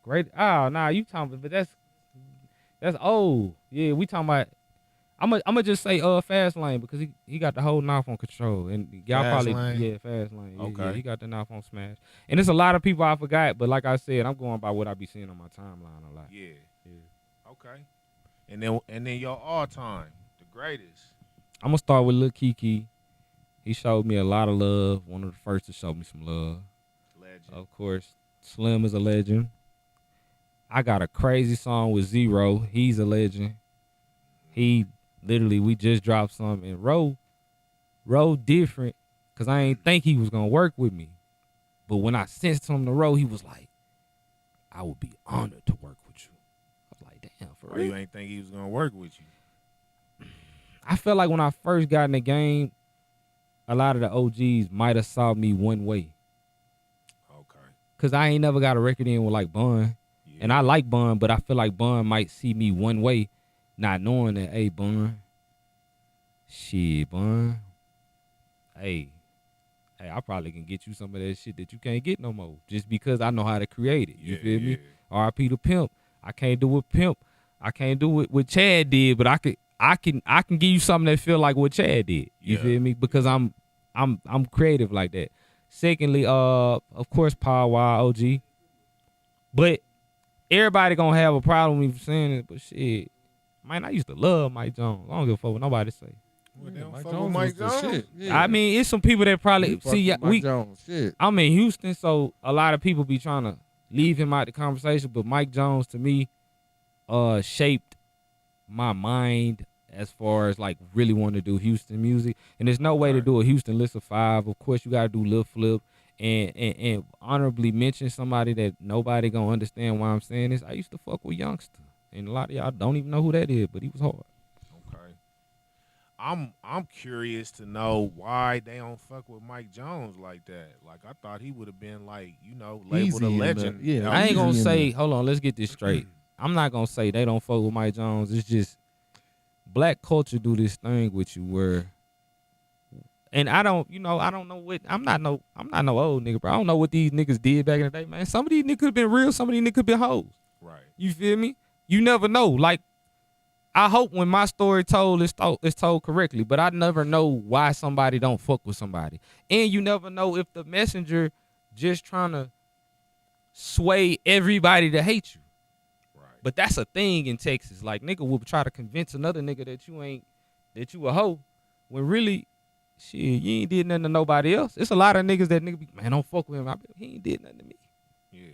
Great. Oh, nah, you talking about, but that's old. Yeah, we talking about. I'ma just say Fast Lane because he got the whole knife on control and y'all Fast probably Lane? Fast Lane. Yeah, Okay. yeah, he got the knife on smash. And there's a lot of people I forgot, but like I said, I'm going by what I be seeing on my timeline a lot. Yeah. Okay. And then your all time, the greatest. I'm gonna start with Lil Kiki. He showed me a lot of love. One of the first to show me some love. Legend. Of course, Slim is a legend. I got a crazy song with Zero. He's a legend. He literally, we just dropped something. And Ro different because I ain't think he was going to work with me. But when I sensed him to Ro, he was like, I would be honored to work with you. I was like, damn, for Or real? you ain't think he was gonna work with you? I felt like when I first got in the game, a lot of the OGs might have saw me one way. Okay. Because I ain't never got a record in with like Bun. Yeah. And I like Bun, but I feel like Bun might see me one way, not knowing that, hey, Bun. Shit, Bun. Hey, I probably can get you some of that shit that you can't get no more. Just because I know how to create it. You feel me? R.I.P. to Pimp. I can't do what Pimp. I can't do what Chad did, but I can give you something that feel like what Chad did. You feel me? Because I'm creative like that. Secondly, of course, Power Wild OG. But everybody gonna have a problem with me saying it. But shit, man, I used to love Mike Jones. I don't give a fuck what nobody say. Well, they don't Mike fuck Jones with Mike was the Jones. shit. Yeah. I mean, it's some people that probably see Mike Jones. Shit. I'm in Houston, so a lot of people be trying to leave him out the conversation. But Mike Jones, to me, shaped my mind as far as like really wanting to do Houston music. And there's no way to do a Houston list of 5. Of course, you gotta do Lil Flip and honorably mention somebody that nobody gonna understand why I'm saying this. I used to fuck with Youngster, and a lot of y'all don't even know who that is, but he was hard. Okay. I'm curious to know why they don't fuck with Mike Jones like that. Like I thought he would have been like, labeled Easy a in legend. the- yeah. I ain't gonna easy in say, hold on, let's get this straight. I'm not gonna say they don't fuck with Mike Jones. It's just black culture do this thing with you where, and I don't know what, I'm not no old nigga, bro. I don't know what these niggas did back in the day, man. Some of these niggas could have been real, some of these niggas could have been hoes. Right. You feel me? You never know. Like, I hope when my story is told correctly, but I never know why somebody don't fuck with somebody. And you never know if the messenger just trying to sway everybody to hate you. Right. But that's a thing in Texas. Like, nigga will try to convince another nigga that you a hoe, when really, shit, you ain't did nothing to nobody else. It's a lot of niggas that nigga be, man, don't fuck with him. He ain't did nothing to me. Yeah.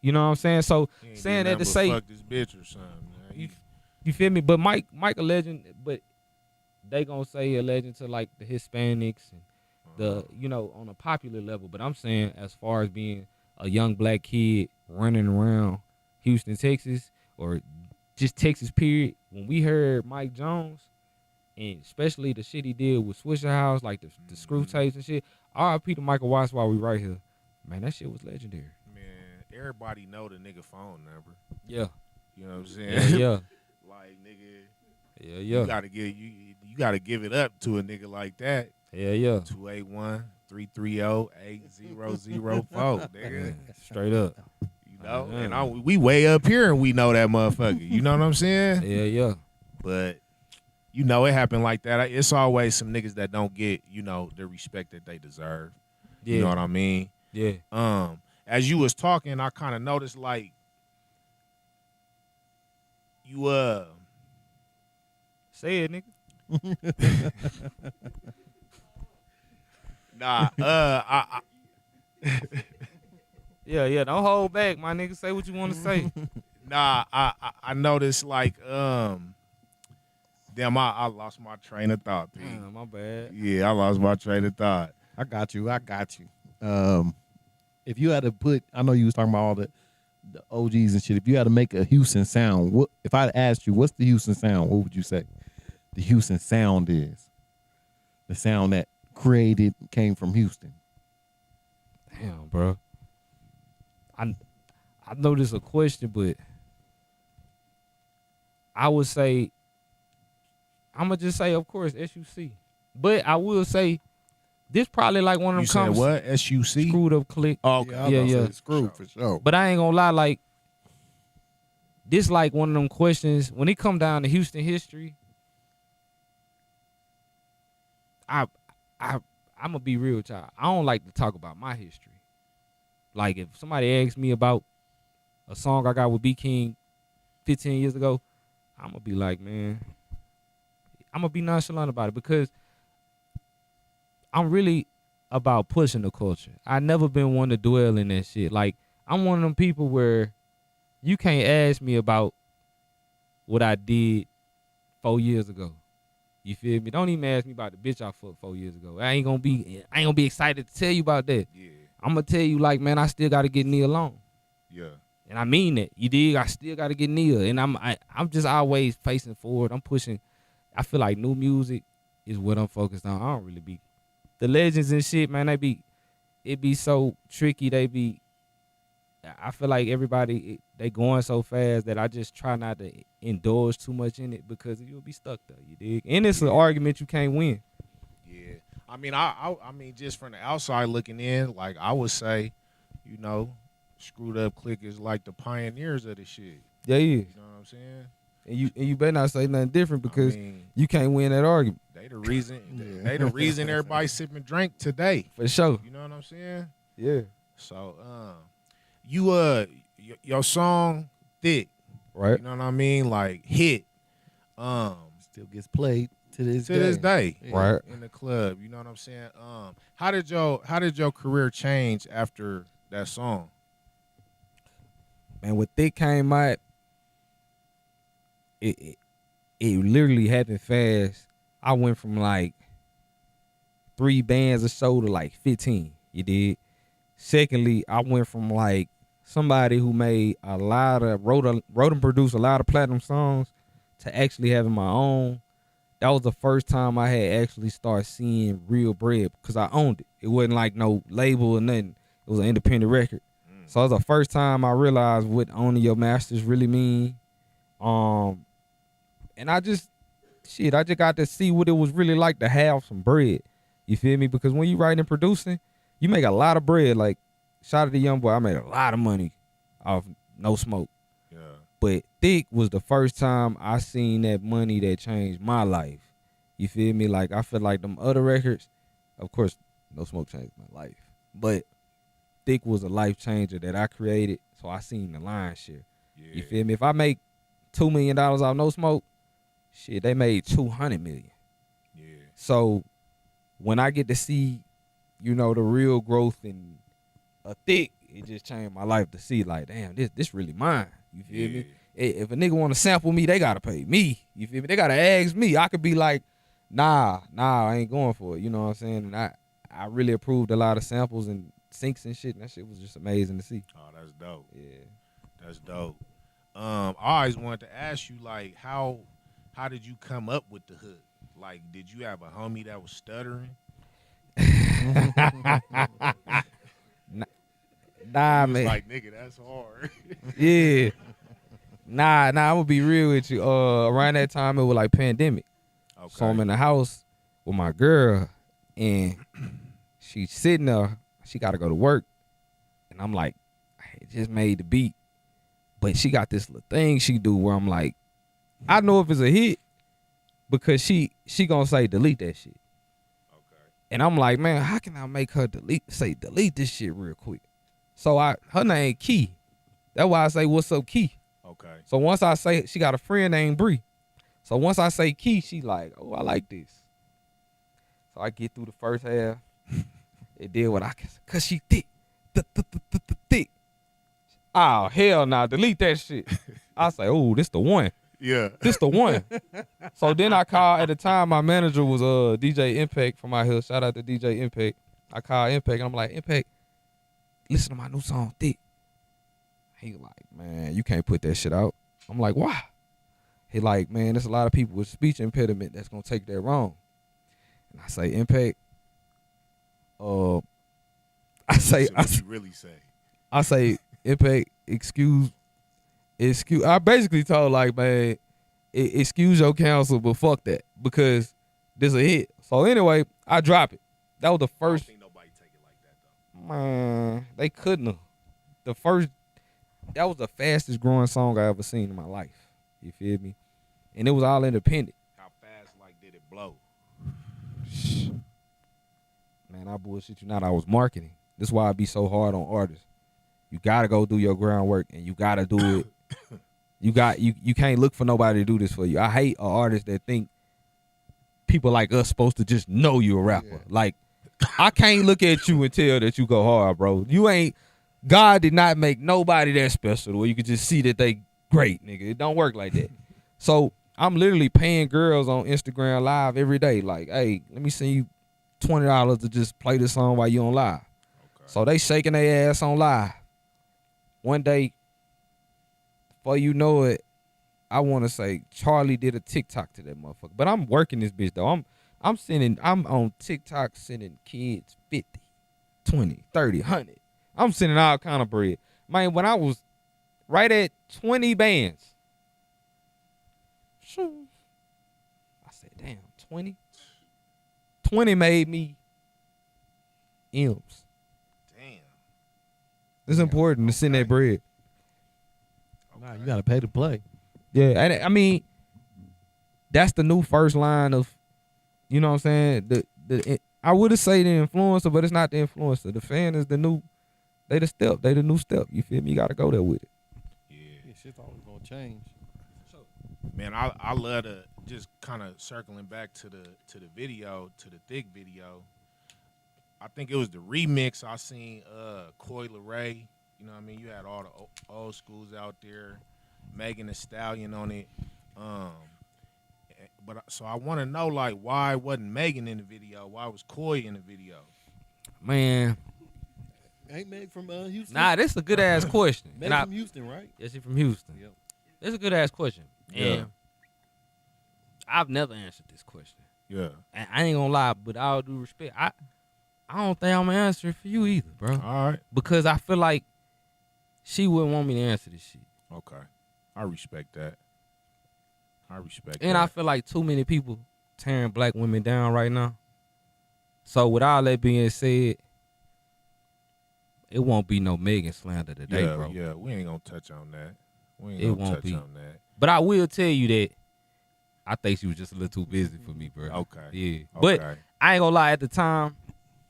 You know what I'm saying? So He ain't saying did that to nothing but say, fuck this bitch or something. Man. you feel me? But Mike a legend, but they gonna say a legend to like the Hispanics and the, on a popular level. But I'm saying as far as being a young black kid running around Houston, Texas, or just Texas period, when we heard Mike Jones, and especially the shit he did with Swisher House, like the screw tapes and shit, R.I.P. to Michael Watts while we right here. Man, that shit was legendary. Man, everybody know the nigga phone number. Yeah. You know what I'm saying? Yeah. Like nigga, Yeah. you gotta give it up to a nigga like that. Yeah. 281-330-8004, nigga. Straight up. You know, and we way up here and we know that motherfucker. You know what I'm saying? Yeah. But you know, it happened like that. It's always some niggas that don't get, you know, the respect that they deserve. Yeah. You know what I mean? Yeah. As you was talking, I kind of noticed like you say it, nigga. Nah, Yeah, don't hold back, my nigga. Say what you want to say. Nah, I noticed like damn, I lost my train of thought, P. My bad. Yeah, I lost my train of thought. I got you. If you had to put, I know you was talking about all the OGs and shit. If you had to make a Houston sound, what if I asked you what's the Houston sound? What would you say? The Houston sound is the sound that came from Houston. Damn, bro. I know this is a question, but I would say I'm gonna just say, of course, SUC. But I will say this probably like one of them. You said what? SUC? Screwed up click. Oh, okay. Yeah. Screwed for sure. But I ain't gonna lie, like this like one of them questions when it come down to Houston history. I'm gonna be real with y'all. I don't like to talk about my history. Like if somebody asks me about a song I got with B King 15 years ago, I'm gonna be like, man, I'm gonna be nonchalant about it because I'm really about pushing the culture. I never been one to dwell in that shit. Like I'm one of them people where you can't ask me about what I did 4 years ago. You feel me? Don't even ask me about the bitch I fucked 4 years ago. I ain't gonna be excited to tell you about that. Yeah. I'm gonna tell you like, man, I still gotta get Nia alone. Yeah. And I mean that. You dig? I still gotta get Nia. And I'm just always facing forward. I'm pushing. I feel like new music is what I'm focused on. I don't really be the legends and shit, man. It be so tricky. I feel like everybody they going so fast that I just try not to indulge too much in it because you'll be stuck there. You dig? And it's an argument you can't win. Yeah. I mean, I mean, just from the outside looking in, like I would say, you know, Screwed Up Click is like the pioneers of the shit. Yeah, yeah. You know what I'm saying? And you better not say nothing different because I mean, you can't win that argument. They the reason. They the reason everybody sipping drink today. For sure. You know what I'm saying? Yeah. So, your song Thick, Right. you know what I mean? Like hit, Still gets played to this day, Yeah. Right. in the club. You know what I'm saying? How did your career change after that song? Man, when Thick came out, it literally happened fast. I went from like 3 bands a show to like 15. You did. Secondly, I went from like somebody who made a lot of wrote and produced a lot of platinum songs to actually having my own. That was the first time I had actually started seeing real bread because I owned it. It wasn't like no label or nothing. It was an independent record. So it was the first time I realized what owning your masters really mean. And I just got to see what it was really like to have some bread. You feel me? Because when you writing and producing, you make a lot of bread. Like, shout out to Young Boy, I made a lot of money off No Smoke. Yeah. But Thick was the first time I seen that money that changed my life. You feel me? Like, I feel like them other records, of course, No Smoke changed my life. But Thick was a life changer that I created, so I seen the lion's share. Yeah. You feel me? If I make $2 million off No Smoke, shit, they made $200 million. Yeah. So when I get to see, you know, the real growth in a Thick, it just changed my life to see like, damn, this really mine. You feel me? If a nigga want to sample me, they gotta pay me. You feel me? They gotta ask me. I could be like, nah, I ain't going for it. You know what I'm saying? And I really approved a lot of samples and syncs and shit. And that shit was just amazing to see. Oh, that's dope. Yeah. That's dope. I always wanted to ask you, like, how did you come up with the hook? Like, did you have a homie that was stuttering? Nah, He was man. like, nigga, that's hard. Yeah. Nah, I'm gonna be real with you. Around that time it was like pandemic. Okay. So I'm in the house with my girl and she's sitting there. She gotta go to work. And I'm like, I just made the beat. But she got this little thing she do where I'm like, I know if it's a hit because she gonna say delete that shit. Okay. And I'm like, man, how can I make her delete this shit real quick? So her name Key. That's why I say, what's up, Key? Okay. So once I say, she got a friend named Bree. So once I say Key, she like, oh, I like this. So I get through the first half. It did what I can, cause she thick. Thick. Oh, hell nah, delete that shit. I say, oh, this the one. Yeah. This the one. So then I called, at the time my manager was DJ Impact from out here. Shout out to DJ Impact. I called Impact and I'm like, Impact, listen to my new song, Thick. He like, man, you can't put that shit out. I'm like, why? He like, man, there's a lot of people with speech impediment that's gonna take that wrong. And I say, Impact, What you really say? I say, Impact, excuse. I basically told like, man, excuse your counsel, but fuck that because this a hit. So anyway, I drop it. That was the first. I don't think nobody take it like that though. Man, they couldn't have. That was the fastest growing song I ever seen in my life. You feel me? And it was all independent. How fast did it blow? Man, I bullshit you not. I was marketing. This is why I be so hard on artists. You gotta go do your groundwork and you gotta do it. You can't look for nobody to do this for you. I hate an artist that think people like us supposed to just know you a rapper. Yeah. Like, I can't look at you and tell that you go hard, bro. God did not make nobody that special where you could just see that they great, nigga. It don't work like that. So I'm literally paying girls on Instagram Live every day. Like, hey, let me send you $20 to just play this song while you on live. Okay. So they shaking their ass on live. One day, before you know it, I want to say Charlie did a TikTok to that motherfucker. But I'm working this bitch though. I'm on TikTok sending kids 50, 20, 30, 100. I'm sending all kind of bread. Man, when I was right at 20 bands, I said, damn, 20? 20 made me M's. Damn. It's important to send that bread. Nah, you gotta pay to play. Yeah, and I mean, that's the new first line of, you know what I'm saying? I would have say the influencer, but it's not the influencer. The fan is the new, they the new step. You feel me? You gotta go there with it. Yeah, shit's always gonna change. Man, I love to just kind of circling back to the video, to the Thick video. I think it was the remix I seen Coi Leray. You know what I mean? You had all the old schools out there, Megan Thee Stallion on it. So I want to know, like, why wasn't Megan in the video? Why was Coi in the video? Man. Ain't Meg from Houston? Nah, that's a good ass question. Meg from Houston, right? Yeah, she from Houston. Yep. That's a good ass question. Yeah. And I've never answered this question. Yeah. And I ain't gonna lie, but all due respect, I don't think I'm gonna answer it for you either, bro. All right. Because I feel like she wouldn't want me to answer this shit. Okay. I respect that. And I feel like too many people tearing black women down right now. So with all that being said, it won't be no Megan slander today, bro. Yeah, we ain't gonna touch on that. But I will tell you that I think she was just a little too busy for me, bro. Okay. Yeah. Okay. But I ain't gonna lie, at the time,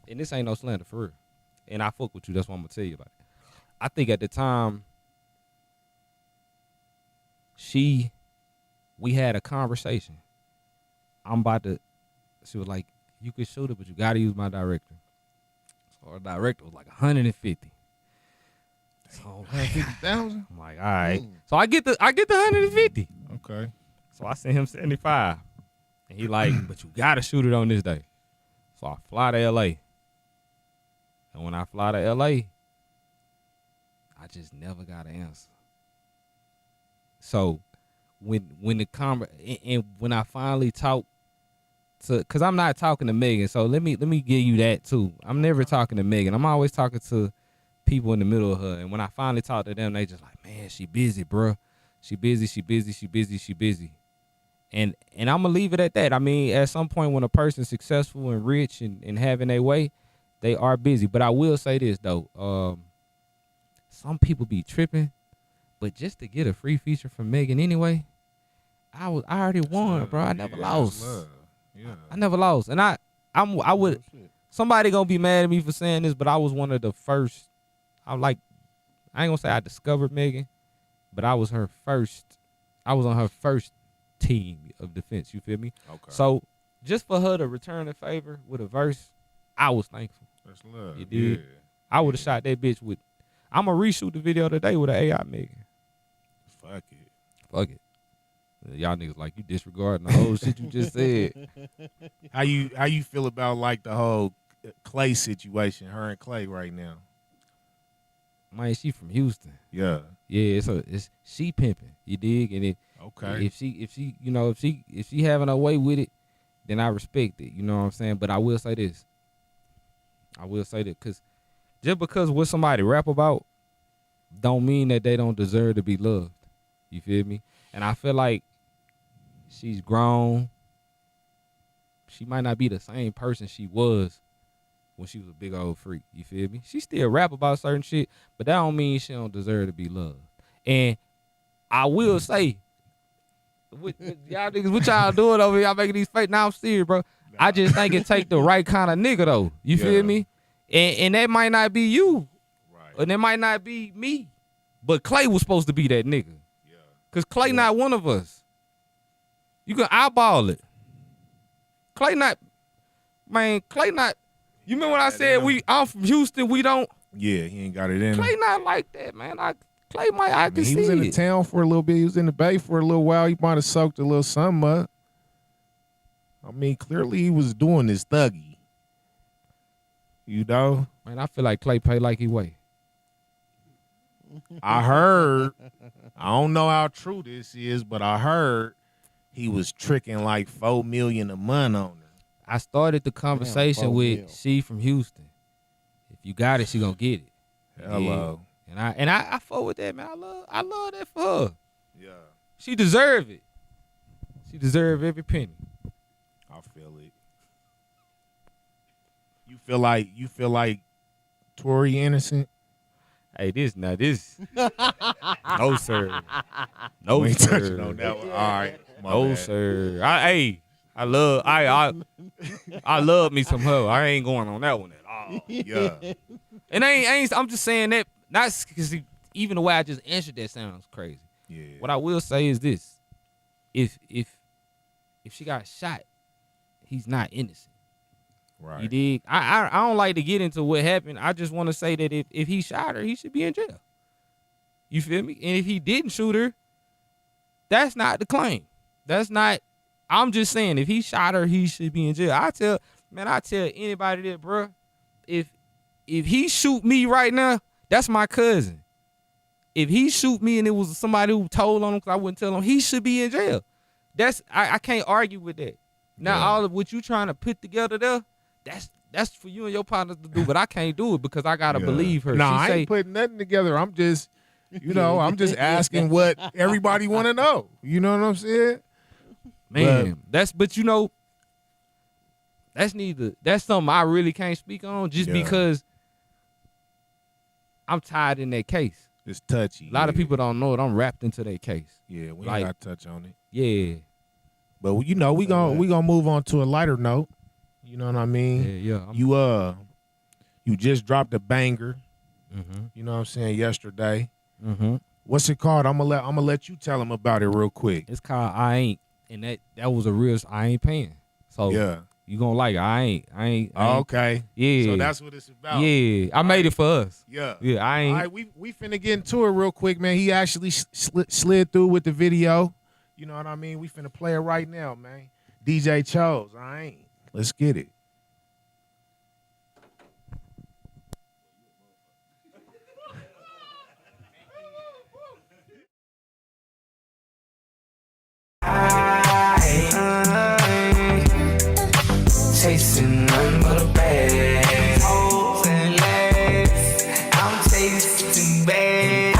and this ain't no slander for real, and I fuck with you, that's what I'm gonna tell you about it. I think at the time, we had a conversation. She was like, you could shoot it, but you gotta use my director. So our director was like 150. So 150,000? I'm like, all right. So I get the 150. Okay. So I sent him 75. And he like, but you gotta shoot it on this day. So I fly to LA. And when I fly to LA, I just never got an answer. So when I finally talked to, cause I'm not talking to Megan, so let me give you that too. I'm never talking to Megan. I'm always talking to people in the middle of her. And when I finally talked to them, they just like, man, she busy, bro. She busy, she busy, she busy, she busy. And I'm gonna leave it at that. I mean, at some point when a person's successful and rich and having their way, they are busy. But I will say this though, some people be tripping, but just to get a free feature from Megan anyway, I already won, bro. I never lost. Yeah. I never lost. And I would somebody gonna be mad at me for saying this, but I was one of the first. I ain't gonna say I discovered Megan, but I was on her first team of defense. You feel me? Okay. So just for her to return the favor with a verse, I was thankful. That's love. You did. Yeah. I would have shot that bitch with. I'm gonna reshoot the video today with an AI Megan. Fuck it. Fuck it. Y'all niggas like you disregarding the whole shit you just said. How you feel about like the whole Clay situation? Her and Clay right now. Man, she from Houston. Yeah. Yeah, it's she pimping. You dig? And Okay. if she having her way with it, then I respect it. You know what I'm saying? But I will say this. Because just because what somebody rap about don't mean that they don't deserve to be loved. You feel me? And I feel like she's grown. She might not be the same person she was when she was a big old freak. You feel me? She still rap about certain shit, but that don't mean she don't deserve to be loved. And I will say, y'all niggas, what y'all doing over here? Y'all making these fake. Now I'm serious, bro. I just think it take the right kind of nigga though. You feel me? And that might not be you. Right. And it might not be me. But Clay was supposed to be that nigga. Yeah. Cause Clay not one of us. You can eyeball it. Clay not. You remember when I said I'm from Houston, we don't. Yeah, he ain't got it in Clay him. not like that, man. Clay might, I can see He was in the it. town for a little bit. He was in the Bay for a little while. He might have soaked a little something up. I mean, clearly he was doing his thuggy. You know? Man, I feel like Clay pay like he weigh. I heard, I don't know how true this is, but I heard he was tricking like $4 million a month on her. I started the conversation 4 with mil. she from Houston. If you got it, she gonna get it. Hello. Yeah. And I fuck with that, man. I love that for her. Yeah. She deserve it. She deserve every penny. I feel it. You feel like Tory innocent? Hey, this. No, sir. No, We ain't sir. touching on that one. All right. My No, bad. sir. I love me some her. I ain't going on that one at all. Yeah. And I'm just saying that, not because even the way I just answered that sounds crazy. Yeah. What I will say is this: if she got shot, he's not innocent. Right. You dig? I don't like to get into what happened. I just want to say that if he shot her, he should be in jail. You feel me? And if he didn't shoot her, that's not the claim. That's not. I'm just saying, if he shot her, he should be in jail. I tell anybody that, bro, if he shoot me right now, that's my cousin. If he shoot me and it was somebody who told on him, because I wouldn't tell him, he should be in jail. I can't argue with that. Now, all of what you trying to put together there, that's for you and your partners to do, but I can't do it because I gotta believe her. Nah, I ain't putting nothing together. I'm just, I'm just asking what everybody want to know. You know what I'm saying? Man, that's something I really can't speak on just because I'm tied in that case. It's touchy. A lot of people don't know it. I'm wrapped into that case. Yeah, we like, ain't got to touch on it. Yeah. But we gonna move on to a lighter note. You know what I mean? Yeah. You just dropped a banger. Mm-hmm. You know what I'm saying? Yesterday. Mm-hmm. What's it called? I'm gonna let you tell them about it real quick. It's called I Ain't, and that was a real I Ain't paying. So yeah, you gonna like it. I ain't. Okay. Yeah. So that's what it's about. Yeah. I made it for us. Yeah. Yeah. I ain't. All right, we finna get into it real quick, man. He actually slid through with the video. You know what I mean? We finna play it right now, man. DJ Chose. I ain't. Let's get it. Chasing nothing but a bag. Hoes and legs, I'm chasing bad.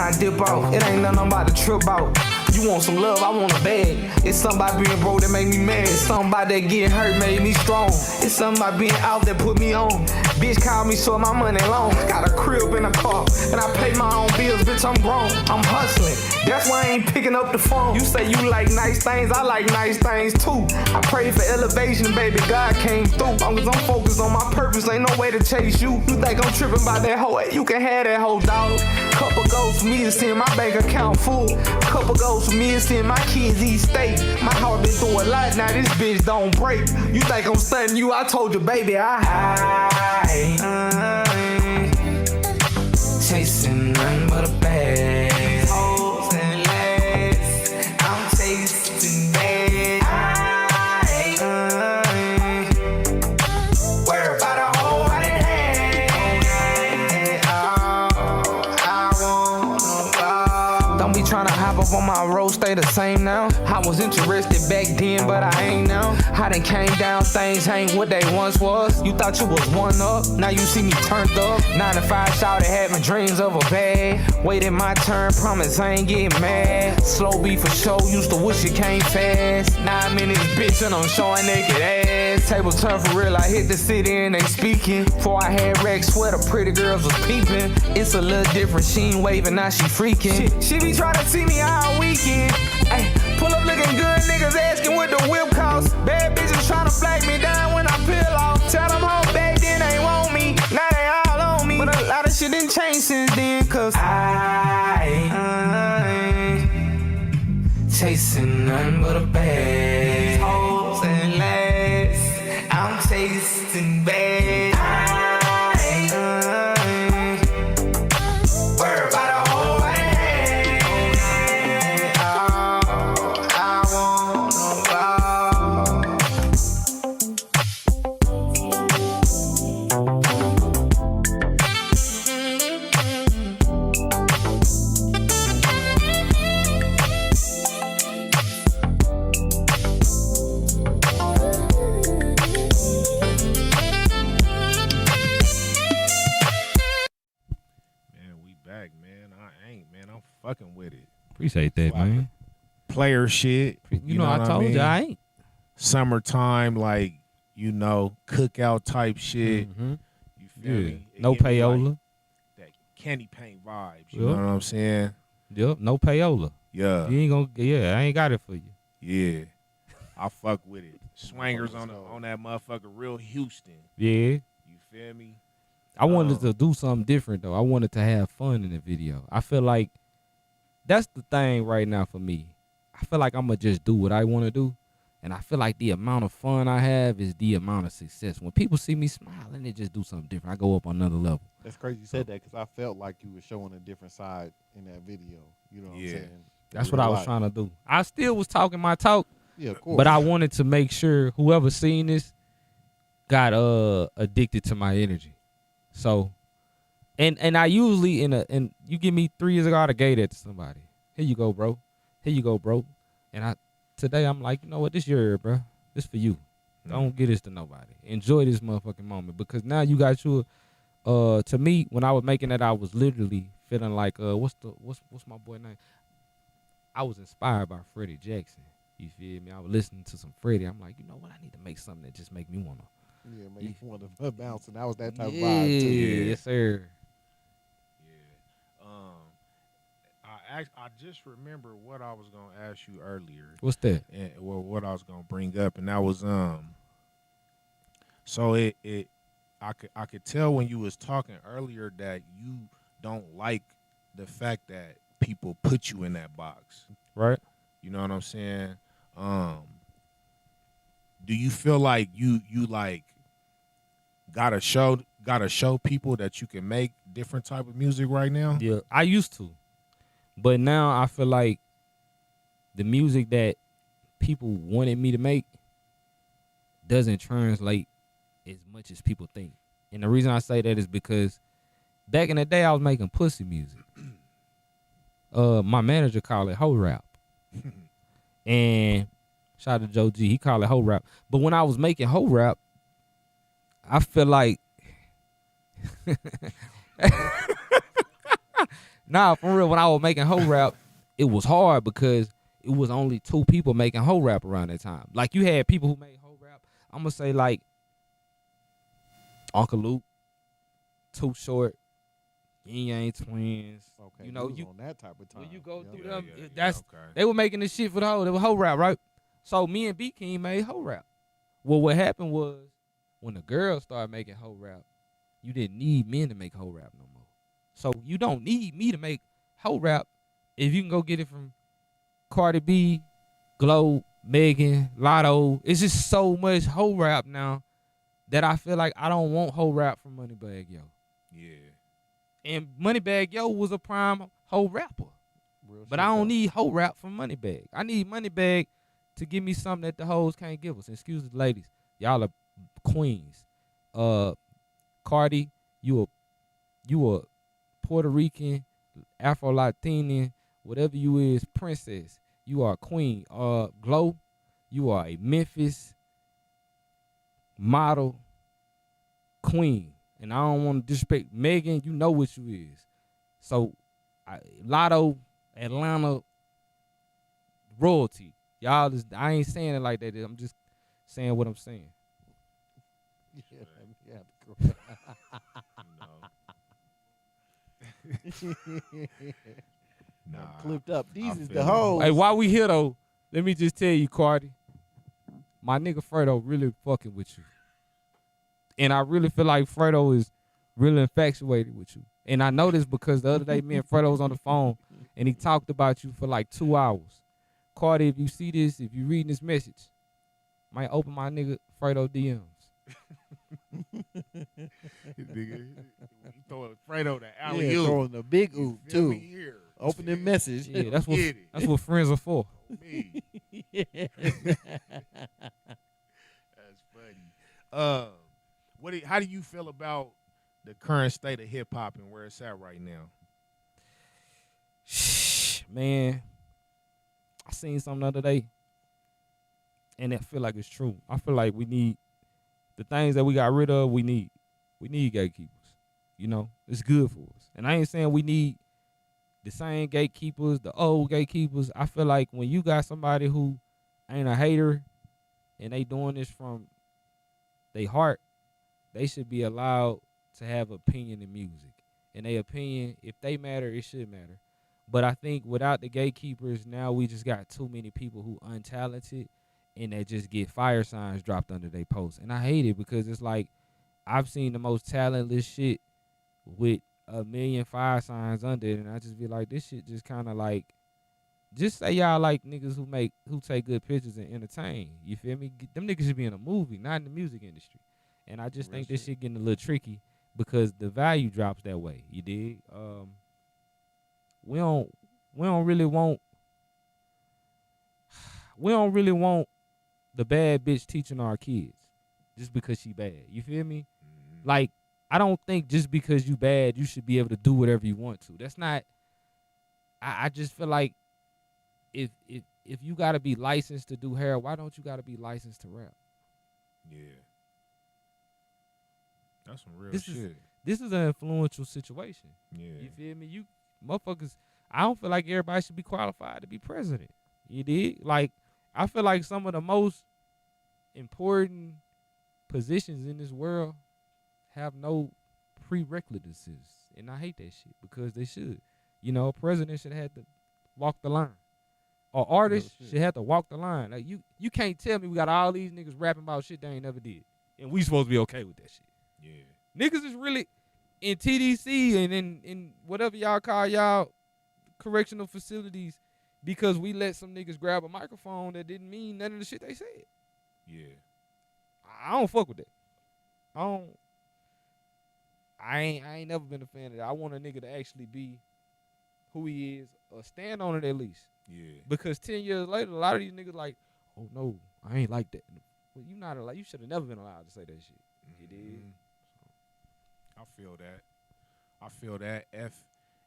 I dip off. It ain't nothing I'm about to trip out. You want some love, I want a bag. It's something about being broke that make me mad. It's something about that getting hurt made me strong. It's something about being out that put me on. Bitch called me so my money long. Got a crib in a car, and I pay my own bills. Bitch, I'm grown. I'm hustling. That's why I ain't picking up the phone. You say you like nice things, I like nice things too. I pray for elevation, baby, God came through. Long as I'm focused on my purpose, ain't no way to chase you. You think I'm tripping about that hoe? You can have that hoe, dog. Couple goals for me to see my bank account full. Couple goals for me to see my kids eat steak. My heart been through a lot, now this bitch don't break. You think I'm stunting you? I told you, baby, I chasing nothing but a bag. Hoes and legs, I'm chasing bad. Worry about a whole right hand. I wanna. Don't be trying to hop up on my road, stay the same now. I was interested back then, but I ain't now. I done came down, things ain't what they once was. You thought you was one up, now you see me turned up. 9 to 5 shawty had my dreams of a bag. Waited my turn, promise I ain't getting mad. Slow beat for show, used to wish it came fast. Now I'm in this bitch and I'm showing naked ass. Table turn for real, I hit the city and they speaking. Before I had Rex sweater, pretty girls was peeping. It's a little different, she ain't waving, now she freaking. She be trying to see me all weekend. Ay, pull up looking good, niggas asking what the whip cost. Bad bitches trying to flag me down when I peel off. Tell them home back then they want me, now they all on me. But a lot of shit didn't change since then, cause I ain't chasing nothing but a bag. Hoes and legs, I'm chasing bad. Worry about a whole right hand. I fucking with it. Appreciate that, man. Player shit. You know I told you I ain't. Summertime, like, you know, cookout type shit. Mm-hmm. You feel me? It No give me, payola. like, that candy paint vibes. You know what I'm saying? Yep, no payola. Yeah. You ain't gonna, I ain't got it for you. Yeah. I fuck with it. Swangers on that motherfucker, real Houston. Yeah. You feel me? I wanted to do something different though. I wanted to have fun in the video. I feel like that's the thing right now for me. I feel like I'm gonna just do what I want to do, and I feel like the amount of fun I have is the amount of success. When people see me smiling, they just do something different. I go up on another level. That's crazy you said that because I felt like you were showing a different side in that video. You know what I'm saying? That's what I was trying to do. I still was talking my talk. Yeah, of course. But I wanted to make sure whoever seen this got addicted to my energy. So, and I usually and you give me 3 years ago, I'd have gave that to somebody. Here you go, bro. Here you go, bro. And today I'm like, you know what? This year, bro. This for you. Don't give this to nobody. Enjoy this motherfucking moment because now you got your. To me, when I was making that, I was literally feeling like what's my boy name? I was inspired by Freddie Jackson. You feel me? I was listening to some Freddie. I'm like, you know what? I need to make something that just make me wanna. Yeah, make you want to bounce, and that was that type of vibe too. Yeah, yes sir. Yeah. I just remember what I was gonna ask you earlier. What's that? And what I was gonna bring up, and that was So I could tell when you was talking earlier that you don't like the fact that people put you in that box, right? You know what I'm saying? Do you feel like you like gotta show people that you can make different type of music right now? Yeah, I used to, but now I feel like the music that people wanted me to make doesn't translate as much as people think. And the reason I say that is because back in the day I was making pussy music. My manager called it hoe rap. And shout out to Joe G, he called it hoe rap. But when I was making hoe rap, I feel like Nah, for real. When I was making hoe rap, it was hard because it was only 2 people making hoe rap around that time. Like you had people who made hoe rap. I'm gonna say like Uncle Luke, Too Short, Yin Yang Twins. Okay, You know, was you on that type of time. when you go through Yeah, them, yeah, that's okay. they were making this shit for the hoe. They were hoe rap, right? So me and B King made hoe rap. Well, what happened was when the girls started making hoe rap, you didn't need men to make hoe rap no more. So you don't need me to make hoe rap if you can go get it from Cardi B, Glow, Megan, Lotto. It's just so much hoe rap now that I feel like I don't want hoe rap from Moneybagg Yo. Yeah. And Moneybagg Yo was a prime hoe rapper. Real But shit, I don't though. need hoe rap from Moneybagg. I need Moneybagg to give me something that the hoes can't give us. Excuse the ladies. Y'all are queens. Cardi, you a Puerto Rican, Afro Latinian, whatever you is, princess. You are a queen. Glow, you are a Memphis model queen. And I don't want to disrespect Megan, you know what you is. So Lotto, Atlanta, royalty. Y'all is I ain't saying it like that. I'm just saying what I'm saying. Nah. Clipped up. These I is feel the it. hoes. Hey, while we here though, let me just tell you, Cardi, my nigga Fredo really fucking with you. And I really feel like Fredo is really infatuated with you. And I know this because the other day me and Fredo was on the phone and he talked about you for like 2 hours. Cardi, if you see this, if you reading this message, might open my nigga Fredo DMs. Nigga, you throwing Fredo the Yeah, alley oop. throwing the big oop Feel too. me here. Open the message. Yeah, that's what Get it. that's what friends are for. Me. That's funny. How do you feel about the current state of hip hop and where it's at right now? Man, I seen something the other day, and I feel like it's true. I feel like we need the things that we got rid of. We need gatekeepers. You know, it's good for us. And I ain't saying we need the same gatekeepers, the old gatekeepers. I feel like when you got somebody who ain't a hater and they doing this from their heart, they should be allowed to have opinion in music. And their opinion, if they matter, it should matter. But I think without the gatekeepers, now we just got too many people who untalented and that just get fire signs dropped under their posts. And I hate it because it's like I've seen the most talentless shit with 1 million fire signs under it, and I just be like, this shit just kind of like, just say y'all like niggas who take good pictures and entertain. You feel me? Them niggas should be in a movie, not in the music industry. And I just think this shit getting a little tricky because the value drops that way. You dig? We don't really want the bad bitch teaching our kids just because she bad. You feel me? Mm-hmm. Like, I don't think just because you bad, you should be able to do whatever you want to. That's not. I just feel like if you gotta be licensed to do hair, why don't you gotta be licensed to rap? Yeah. That's some real This shit. This is an influential situation. Yeah. You feel me? You motherfuckers. I don't feel like everybody should be qualified to be president. You dig? Like, I feel like some of the most important positions in this world have no prerequisites, and I hate that shit because they should. You know, a president should have to walk the line, or artists should have to walk the line. Like you can't tell me we got all these niggas rapping about shit they ain't never did, and we supposed to be okay with that shit. Yeah. Niggas is really in TDC and in whatever y'all call y'all correctional facilities because we let some niggas grab a microphone that didn't mean none of the shit they said. Yeah. I don't fuck with that. I ain't never been a fan of that. I want a nigga to actually be who he is or stand on it at least. Yeah. Because 10 years later, a lot of these niggas like, oh no, I ain't like that. Well, you not allowed. You should have never been allowed to say that shit. You did. I feel that.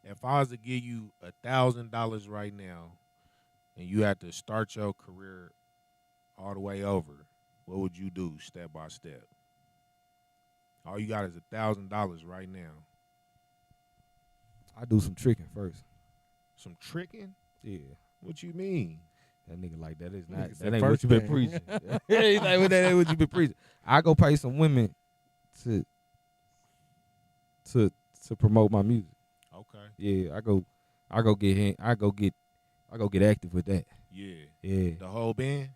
If I was to give you $1,000 right now, and you had to start your career all the way over, what would you do step by step? All you got is $1,000 right now. I do some tricking first. Some tricking? Yeah. What you mean? That nigga like that is Nigga not. said That ain't what first you been thing. preaching. He's like, that ain't what you been preaching. I go pay some women to promote my music. Okay. Yeah, I go get active with that. Yeah. Yeah, The whole band?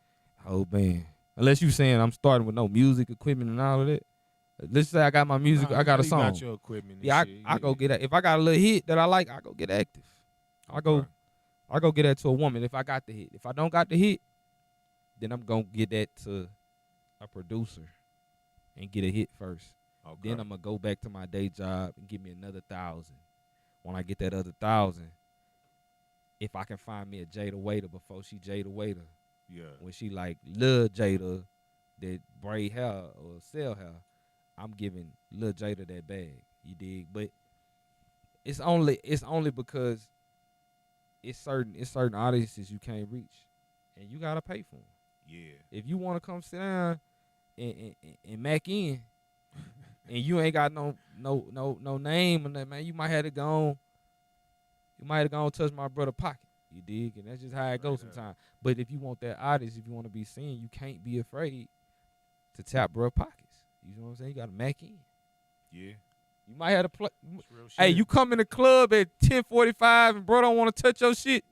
whole band. Unless you saying I'm starting with no music equipment and all of that. Let's say I got my music, Nah, I got a you song. got your equipment and Yeah, shit. I go get that. If I got a little hit that I like, I go get active. I go get that to a woman if I got the hit. If I don't got the hit, then I'm gonna get that to a producer and get a hit first. Okay. Then I'm gonna go back to my day job and give me another 1,000. When I get that other 1,000, if I can find me a Jada Waiter before she Jada Waiter, Yeah. when she like Lil Jada that braid hair or sell hair, I'm giving Lil Jada that bag. You dig? But it's only because it's certain audiences you can't reach, and you gotta pay for them. Yeah. If you want to come sit down and Mackin, and you ain't got no name on that, man, you might have to go on. You might have gone touch my brother pocket. You dig? And that's just how it goes sometimes. But if you want that artist, if you want to be seen, you can't be afraid to tap bro pockets. You know what I'm saying? You got to Mackin. Yeah. You might have to play. That's real shit. Hey, you come in the club at 10:45 and bro don't want to touch your shit.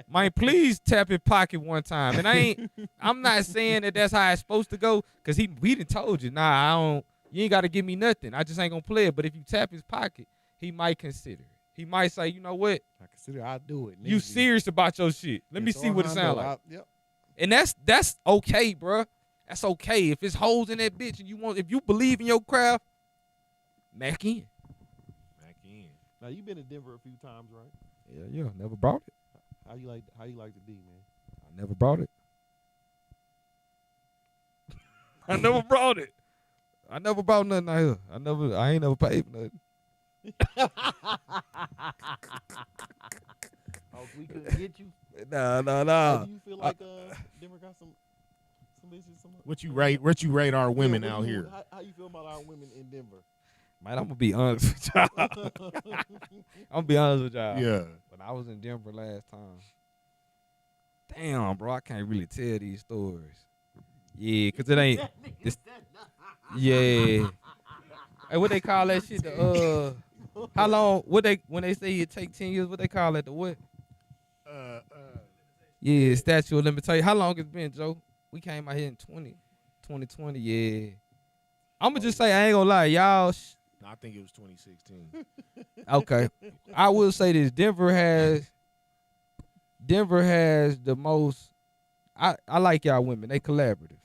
Man, please tap his pocket one time. And I'm not saying that that's how it's supposed to go, because we done told you, nah, I don't, you ain't got to give me nothing. I just ain't going to play it. But if you tap his pocket, he might consider it. He might say, you know what? I consider I'll do it. You serious about your shit. Let me see what it sound like. Yep. And that's okay, bro. That's okay. If it's holes in that bitch and if you believe in your craft, Mackin. Mackin. Now you been to Denver a few times, right? Yeah. Never brought it. How you like the D, man? I never brought it. I never brought it. I never brought nothing out here. I ain't never paid for nothing. Oh, we couldn't get you. Nah. Do you feel like Denver got some issues? What you rate our women out here? How you feel about our women in Denver? Man, I'm gonna be honest with y'all. Yeah. When I was in Denver last time, damn, bro, I can't really tell these stories. Yeah, cause it ain't. Yeah. Hey, what they call that shit? How long? When they say it take 10 years? What they call it? The what? Yeah, statute of limitation. How long it's been, Joe? We came out here in 2020. Yeah. I'ma just say, I ain't gonna lie, y'all. I think it was 2016. Okay, I will say this: Denver has the most. I like y'all women. They collaborative.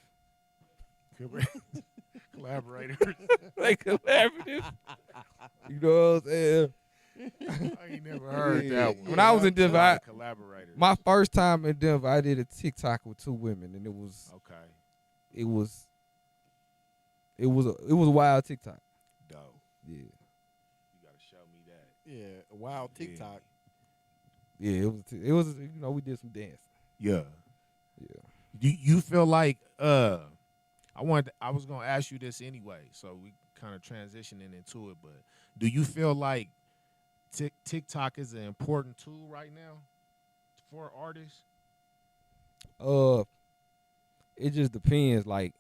Collaborators. They collaborative. You know what I'm saying? I ain't never heard that one. When I was in Denver, collaborators. my first time in Denver, I did a TikTok with 2 women, and it was a wild TikTok. Dope. Yeah. You gotta show me that. Yeah, a wild TikTok. Yeah, it was. You know, we did some dancing. Yeah. Yeah. Do you feel like I was gonna ask you this anyway, so we kind of transitioning into it, but do you feel like TikTok is an important tool right now for artists? It just depends. Like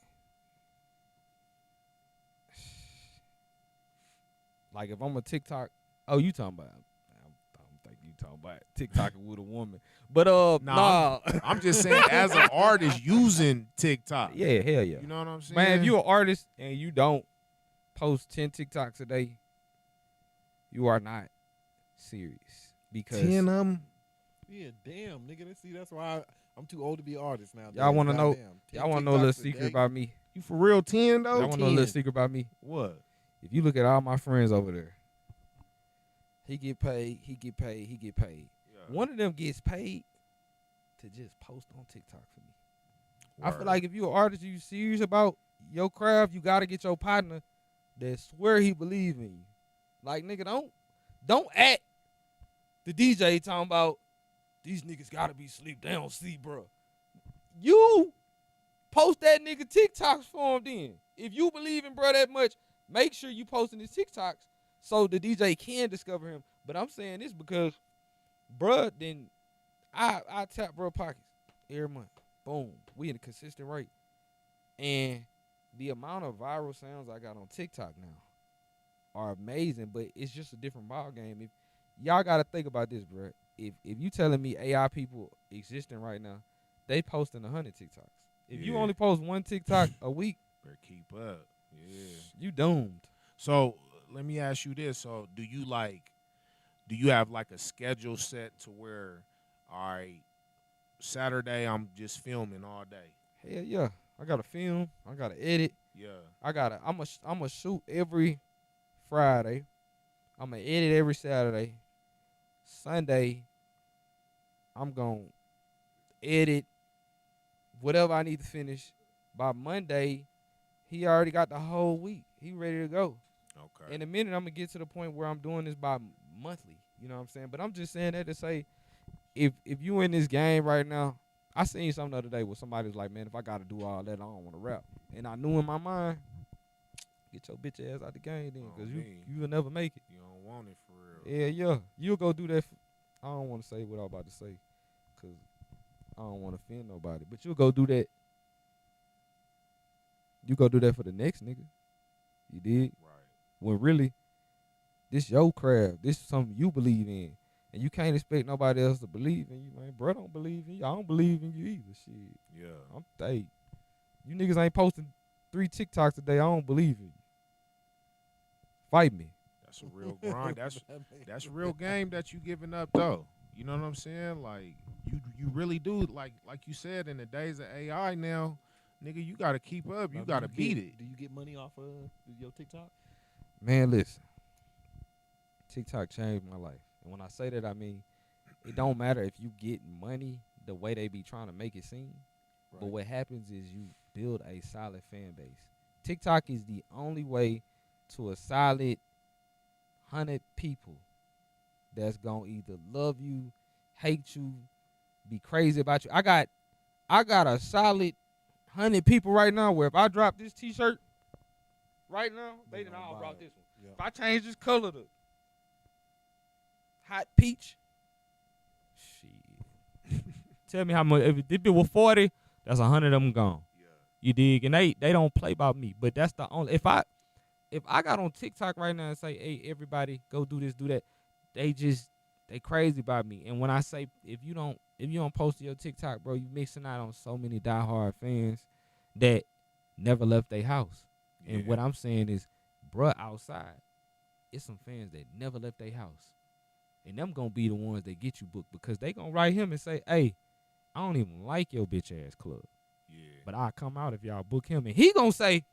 if I'm a TikTok, you talking about? I don't think you talking about TikToking with a woman, but nah. I'm just saying as an artist using TikTok. Yeah, hell yeah. You know what I'm saying? Man, if you're an artist and you don't post 10 TikToks a day, you are not serious. Because 10 of them. Yeah, damn, nigga. That's why I'm too old to be an artist now. Y'all want to know? Damn. Y'all want to know a little secret about me? You for real 10 though? Y'all want to know a little secret about me? What? If you look at all my friends over there, he get paid. Yeah. One of them gets paid to just post on TikTok for me. Word. I feel like if you're an artist, you serious about your craft, you got to get your partner that swear he believe in you. Like, nigga, don't act the DJ talking about these niggas got to be asleep. They don't see, bro. You post that nigga TikToks for him then. If you believe in bro that much, make sure you posting his TikToks so the DJ can discover him. But I'm saying this because, bruh, then I tap bruh pockets every month. Boom, we in a consistent rate, and the amount of viral sounds I got on TikTok now are amazing. But it's just a different ball game. If y'all gotta think about this, bruh. If you telling me AI people existing right now, they posting 100 TikToks. If you only post one TikTok a week, better keep up. Yeah, you doomed. So let me ask you this: so do you have like a schedule set to where, all right, Saturday I'm just filming all day? Hell yeah, I gotta film. I gotta edit. Yeah, I'm a shoot every Friday. I'm gonna edit every Saturday. Sunday, I'm gonna edit whatever I need to finish. By Monday, he already got the whole week. He ready to go. okay. In a minute, I'm gonna get to the point where I'm doing this by monthly. You know what I'm saying? But I'm just saying that to say, if you in this game right now, I seen something the other day where somebody was like, man, if I gotta do all that, I don't want to rap. And I knew in my mind, get your bitch ass out the game then, because you will never make it. You don't want it for real. Yeah. You'll go do that. I don't want to say what I'm about to say, because I don't want to offend nobody. But you'll go do that. You go do that for the next nigga. You did? Right. When really, this your craft. This is something you believe in. And you can't expect nobody else to believe in you, man. Bro don't believe in you. I don't believe in you either. Shit. Yeah. Hey, you niggas ain't posting 3 TikToks a day. I don't believe in you. Fight me. That's a real grind. That's real game that you giving up though. You know what I'm saying? Like you really do. Like you said, in the days of AI now, nigga, you gotta keep up. You gotta beat it. Do you get money off of your TikTok? Man, listen. TikTok changed my life. And when I say that, I mean, it don't matter if you get money the way they be trying to make it seem. Right. But what happens is you build a solid fan base. TikTok is the only way to a solid 100 people that's going to either love you, hate you, be crazy about you. I got a solid 100 people right now where if I drop this T-shirt right now, they done all brought this one. Yep. If I change this color to hot peach, shit. Tell me how much. If it was 40, that's 100 of them gone. Yeah. You dig? And they don't play about me. But that's the only. If I got on TikTok right now and say, hey, everybody, go do this, do that, they crazy about me. And when I say if you don't post to your TikTok, bro, you missing out on so many diehard fans that never left their house. Yeah. And what I'm saying is, bruh, outside, it's some fans that never left their house. And them gonna be the ones that get you booked because they gonna write him and say, hey, I don't even like your bitch ass club. Yeah. But I'll come out if y'all book him. And he gonna say,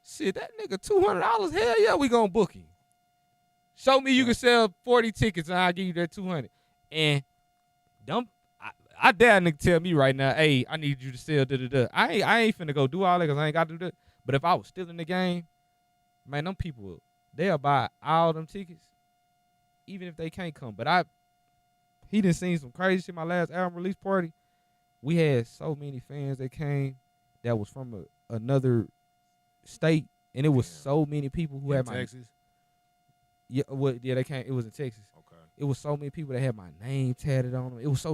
shit, that nigga $200, hell yeah, we gonna book him. Show me you can sell 40 tickets and I'll give you that 200. And I dare a nigga tell me right now, hey, I need you to sell da-da-da. I ain't finna go do all that because I ain't got to do that. But if I was still in the game, man, them people, they'll buy all them tickets, even if they can't come. But he done seen some crazy shit. My last album release party, we had so many fans that came that was from another state, and it was so many people who had Texas. They came. It was in Texas. Okay. It was so many people that had my name tatted on them. It was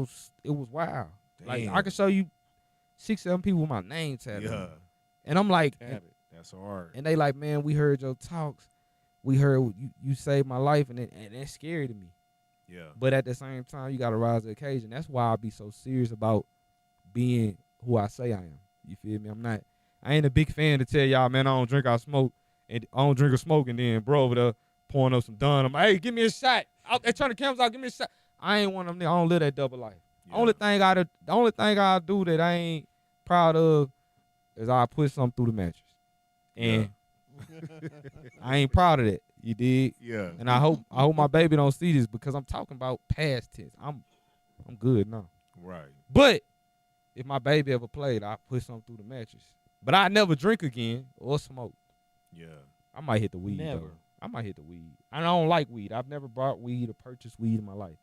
wild. Damn. Like I could show you 6-7 people with my name tatted on them. And I'm like, that's hard. And they like, man, we heard your talks. We heard you saved my life, and that's scary to me. Yeah. But at the same time, you got to rise to the occasion. That's why I be so serious about being who I say I am. You feel me? I ain't a big fan to tell y'all, man, I don't drink, I smoke. And I don't drink or smoke, and then bro over there pouring up some Dun. I'm like, hey, give me a shot. They turn the cameras out, give me a shot. I ain't one of them. I don't live that double life. Yeah. The only thing I do that I ain't proud of is I put something through the mattress. And I ain't proud of that. You dig? Yeah. And I hope my baby don't see this because I'm talking about past tense. I'm good now. Right. But if my baby ever played, I put something through the mattress. But I never drink again or smoke. Yeah. I might hit the weed though. I might hit the weed. I don't like weed. I've never bought weed or purchased weed in my life.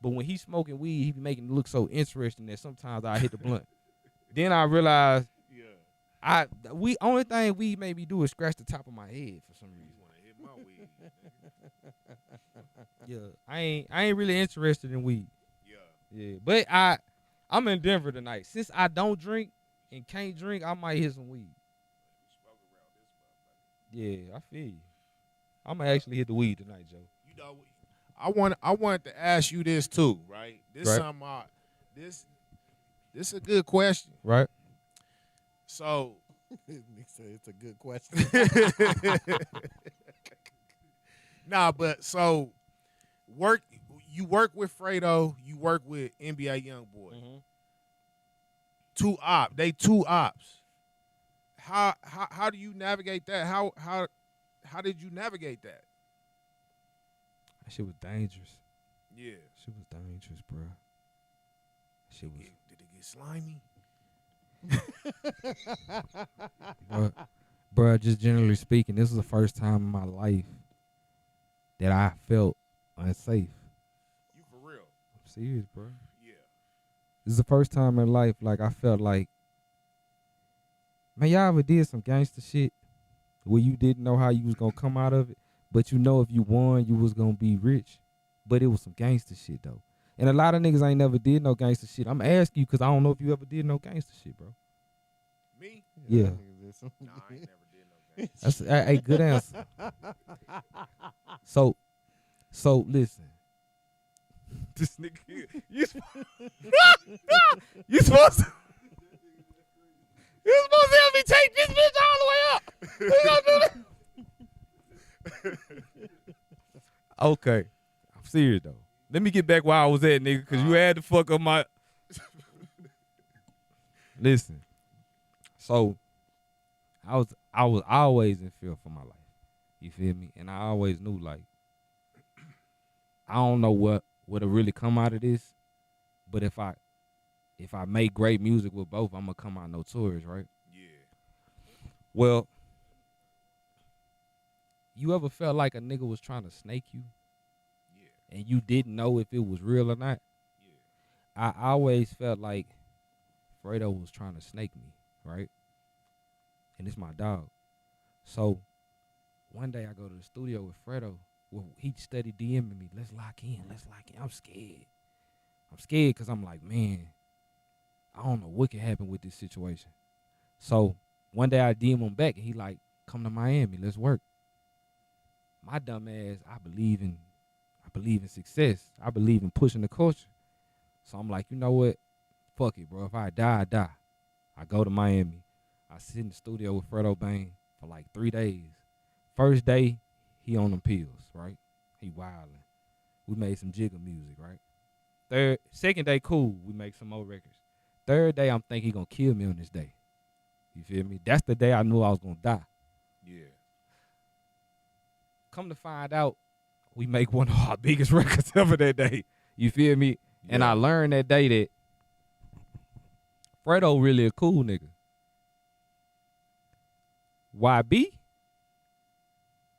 But when he's smoking weed, he be making it look so interesting that sometimes I hit the blunt. Then I realize only thing weed made me do is scratch the top of my head for some reason. You want to hit my weed. Yeah, I ain't really interested in weed. Yeah. Yeah, but I'm in Denver tonight. Since I don't drink and can't drink, I might hit some weed. Yeah, I feel you. I'm gonna actually hit the weed tonight, Joe. You know, I wanted to ask you this too, right? This Right. something this is a good question. Right. So So it's a good question. nah, but so you work with Fredo, you work with NBA YoungBoy. Mm-hmm. They two ops. How do you navigate that? How did you navigate that? That shit was dangerous. Yeah. Shit was dangerous, bro. Shit was. Did it get slimy? Bro, just generally speaking, this is the first time in my life that I felt unsafe. You for real? I'm serious, bro. Yeah. This is the first time in life like I felt like, man, y'all ever did some gangster shit where you didn't know how you was gonna come out of it, but you know if you won, you was gonna be rich. But it was some gangster shit though. And a lot of niggas ain't never did no gangster shit. I'm asking you because I don't know if you ever did no gangster shit, bro. Me? Yeah. Nah, I ain't never did no game. That's a good answer. So listen. This nigga, you supposed to help me take this bitch all the way up. You gonna do that? Okay. I'm serious though. Let me get back where I was at, nigga, because you had to fuck up my. Listen. So I was always in fear for my life. You feel me? And I always knew like I don't know what'll really come out of this, but if I make great music with both, I'm gonna come out notorious, right? Yeah. Well, you ever felt like a nigga was trying to snake you? Yeah. And you didn't know if it was real or not? Yeah. I always felt like Fredo was trying to snake me, right? And it's my dog. So one day I go to the studio with Fredo. Well, he steady DMing me, let's lock in. I'm scared. I'm scared because I'm like, man, I don't know what can happen with this situation. So one day I DM him back and he like, come to Miami, let's work. My dumb ass, I believe in success. I believe in pushing the culture. So I'm like, you know what? Fuck it, bro. If I die, I die. I go to Miami. I sit in the studio with Fredo Bang for like 3 days. First day, he on them pills, right? He wildin'. We made some jigger music, right? Second day, cool. We make some more records. Third day, I'm thinking he gonna kill me on this day. You feel me? That's the day I knew I was gonna die. Yeah. Come to find out, we make one of our biggest records ever that day. You feel me? Yeah. And I learned that day that Fredo really a cool nigga. YB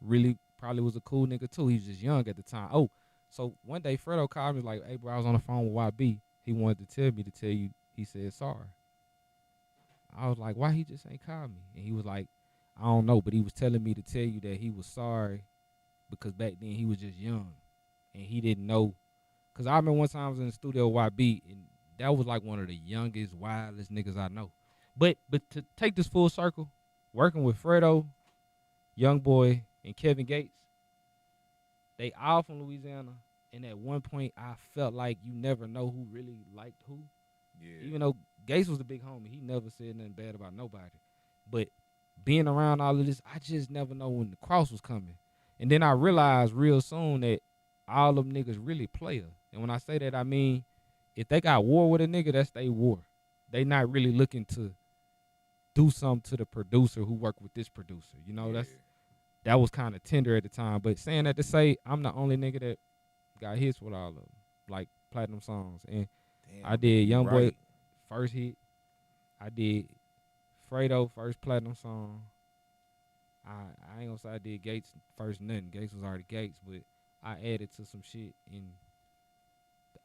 really probably was a cool nigga too. He was just young at the time. Oh, so one day Fredo called me like, hey bro, I was on the phone with YB. He wanted to tell you, he said sorry. I was like, why he just ain't called me? And he was like, I don't know, but he was telling me to tell you that he was sorry because back then he was just young and he didn't know. Because I remember one time I was in the studio with YB and that was like one of the youngest, wildest niggas I know. But to take this full circle, working with Fredo, YoungBoy, and Kevin Gates, they all from Louisiana. And at one point, I felt like you never know who really liked who. Yeah. Even though Gates was a big homie, he never said nothing bad about nobody. But being around all of this, I just never know when the cross was coming. And then I realized real soon that all them niggas really player. And when I say that, I mean, if they got war with a nigga, that's they war. They not really looking to do something to the producer who worked with this producer. You know, that was kind of tender at the time. But saying that to say, I'm the only nigga that got hits with all of them, like platinum songs. And Damn, I did YoungBoy right. first hit. I did Fredo first platinum song. I ain't gonna say I did Gates first nothing. Gates was already Gates, but I added to some shit and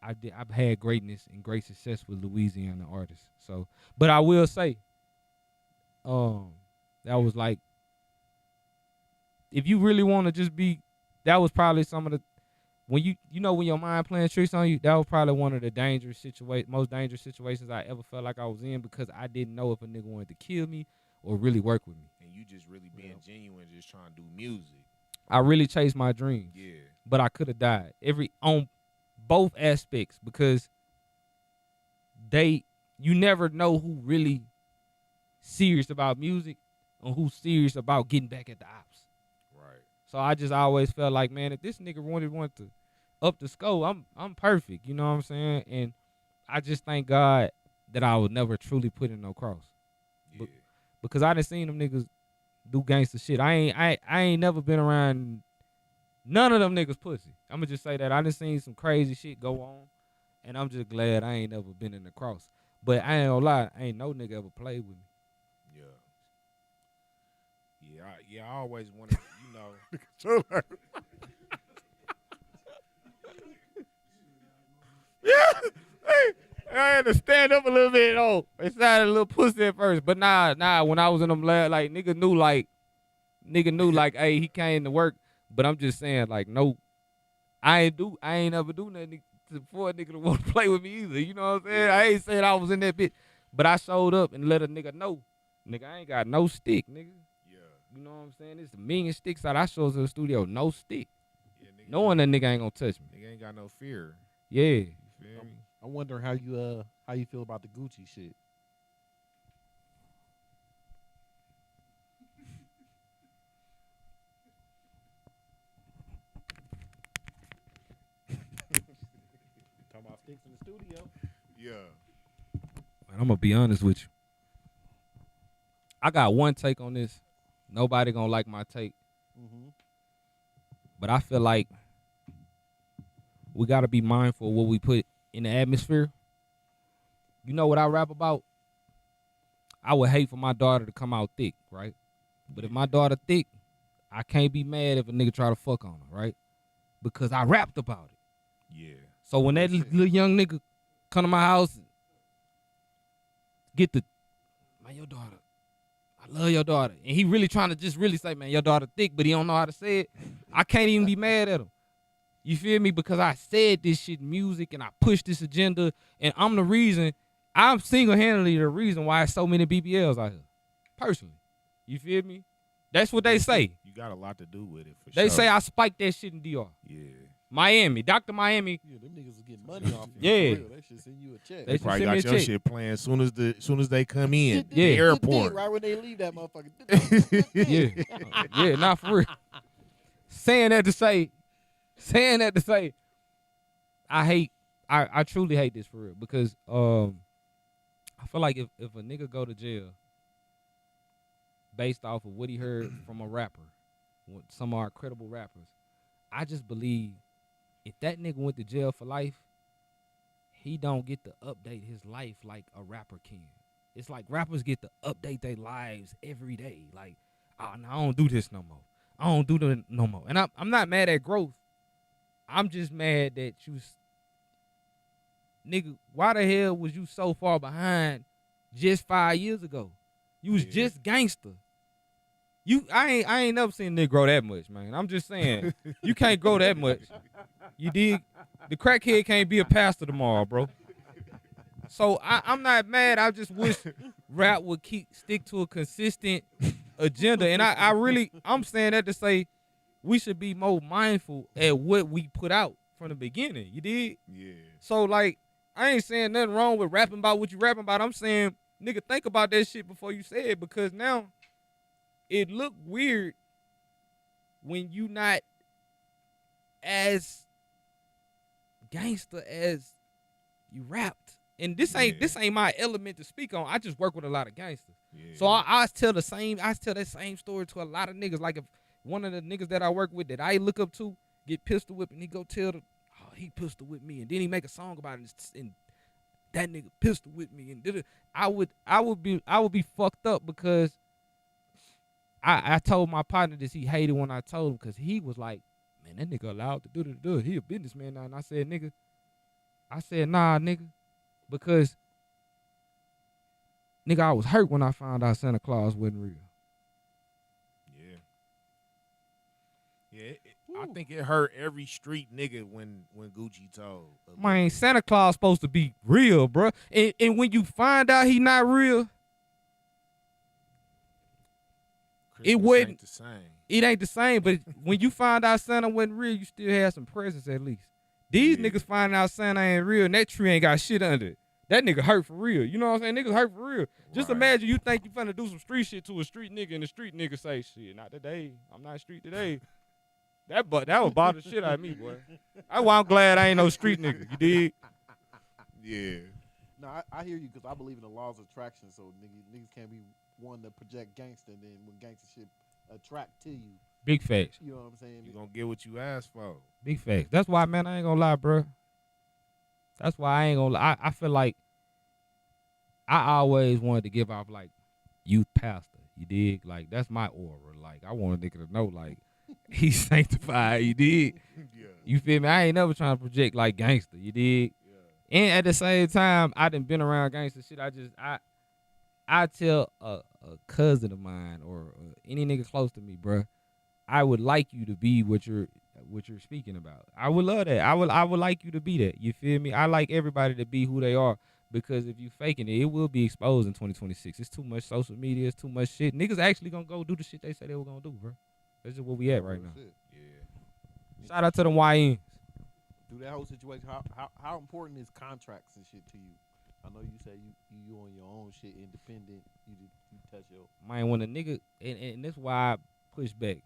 I've had greatness and great success with Louisiana artists. So, but I will say, that was like, if you really want to just be, that was probably some of the when when your mind playing tricks on you, that was probably one of the most dangerous situations I ever felt like I was in, because I didn't know if a nigga wanted to kill me or really work with me. And you just really being genuine, just trying to do music. I really chased my dreams. Yeah. But I could have died on both aspects, because you never know who really serious about music and who's serious about getting back at the ops. Right. So I just always felt like, man, if this nigga wanted to up the score, I'm perfect. You know what I'm saying? And I just thank God that I was never truly put in no cross. Yeah. Because I done seen them niggas do gangster shit. I ain't never been around none of them niggas pussy. I'ma just say that. I done seen some crazy shit go on, and I'm just glad I ain't never been in the cross. But I ain't gonna lie, ain't no nigga ever played with me. Yeah, I always wanted, Yeah, hey, I had to stand up a little bit. Oh, it sounded a little pussy at first, but nah. When I was in them lab, like nigga knew, like, hey, he came to work. But I'm just saying, like, no, I ain't ever do nothing for a nigga to want to play with me either. You know what I'm saying? Yeah. I ain't saying I was in that bitch, but I showed up and let a nigga know, nigga, I ain't got no stick, nigga. Yeah. You know what I'm saying? There's a million sticks out. I showed up to the studio, no stick. Yeah, nigga, Knowing that nigga ain't gonna touch me. Nigga ain't got no fear. Yeah. You feel me? I wonder how you feel about the Gucci shit. Talking about sticks in the studio. Yeah. Man, I'm gonna be honest with you. I got one take on this. Nobody gonna like my take. Mm-hmm. But I feel like we gotta be mindful of what we put in the atmosphere. You know what I rap about? I would hate for my daughter to come out thick, right? But if my daughter thick, I can't be mad if a nigga try to fuck on her, right? Because I rapped about it. Yeah. So when that little young nigga come to my house, get the, man, your daughter, I love your daughter. And he really trying to just really say, man, your daughter thick, but he don't know how to say it. I can't even be mad at him. You feel me? Because I said this shit in music and I pushed this agenda, and I'm single-handedly the reason why so many BBLs out here. Personally. You feel me? That's what they say. You got a lot to do with it, for They sure. say I spiked that shit in DR. Yeah. Miami. Dr. Miami. Yeah, them niggas will get money off you. Yeah. For real. They should send you a check. They They should probably send me got a your check. shit playing as soon as they come in. Yeah. The airport. Right when they leave that motherfucker. Yeah. Yeah, not for real. Saying that to say, I truly hate this for real, because I feel like if a nigga go to jail based off of what he heard from a rapper, some of our credible rappers, I just believe if that nigga went to jail for life, he don't get to update his life like a rapper can. It's like rappers get to update their lives every day. Like, oh, no, I don't do this no more. I don't do that no more. And I'm not mad at growth. I'm just mad that nigga, why the hell was you so far behind just 5 years ago? You was just gangster. I ain't never seen a nigga grow that much, man. I'm just saying, you can't grow that much. You dig? The crackhead can't be a pastor tomorrow, bro. So I'm not mad. I just wish rap would stick to a consistent agenda. And I'm saying that to say we should be more mindful at what we put out from the beginning. You dig? Yeah. So, like, I ain't saying nothing wrong with rapping about what you rapping about. I'm saying, nigga, think about that shit before you say it, because now it look weird when you not as gangster as you rapped. And this ain't my element to speak on. I just work with a lot of gangsters. Yeah. So I tell that same story to a lot of niggas. Like, if one of the niggas that I work with that I look up to get pistol whipped, and he go tell he pistol whipped me, and then he make a song about it, and that nigga pistol whipped me, and did it. I would be fucked up, because I told my partner this. He hated when I told him, because he was like, man, that nigga allowed to do it. He a businessman now. And I said, nah, nigga, because nigga, I was hurt when I found out Santa Claus wasn't real. Yeah. Yeah. I think it hurt every street nigga when Gucci told. Man, Santa Claus supposed to be real, bro. And when you find out he not real, Christmas wasn't- ain't the same. it ain't the same. But when you find out Santa wasn't real, you still had some presents at least. These Yeah. niggas find out Santa ain't real, and that tree ain't got shit under it. That nigga hurt for real. You know what I'm saying? Niggas hurt for real. Just Right. imagine you think you finna do some street shit to a street nigga, and the street nigga say, shit, not today. I'm not street today. That would bother the shit out of me, boy. That's why I'm glad I ain't no street nigga. You dig? Yeah. No, I hear you because I believe in the laws of attraction. So niggas can't be one to project gangster, and then when gangster shit attract to you, Big facts. you know what I'm saying? You gonna get what you asked for. Big facts. That's why, man, I ain't gonna lie, bro. That's why I ain't gonna lie. I feel like I always wanted to give off like youth pastor. You dig? Like that's my aura. Like I want a nigga to know like he's sanctified. You dig? Yeah. You feel me? I ain't never trying to project like gangster. You dig? Yeah. And at the same time, I done been around gangster shit. I tell a cousin of mine or any nigga close to me, bruh, I would like you to be what you're speaking about. I would love that. I would like you to be that. You feel me? I like everybody to be who they are because if you faking it, it will be exposed in 2026. It's too much social media. It's too much shit. Niggas actually gonna go do the shit they say they were gonna do, bro. That's just where we at right now. Yeah. Shout out to the YNs. Through that whole situation, how important is contracts and shit to you? I know you say you on your own shit, independent. You touch your. Man, when a nigga and that's why I push back.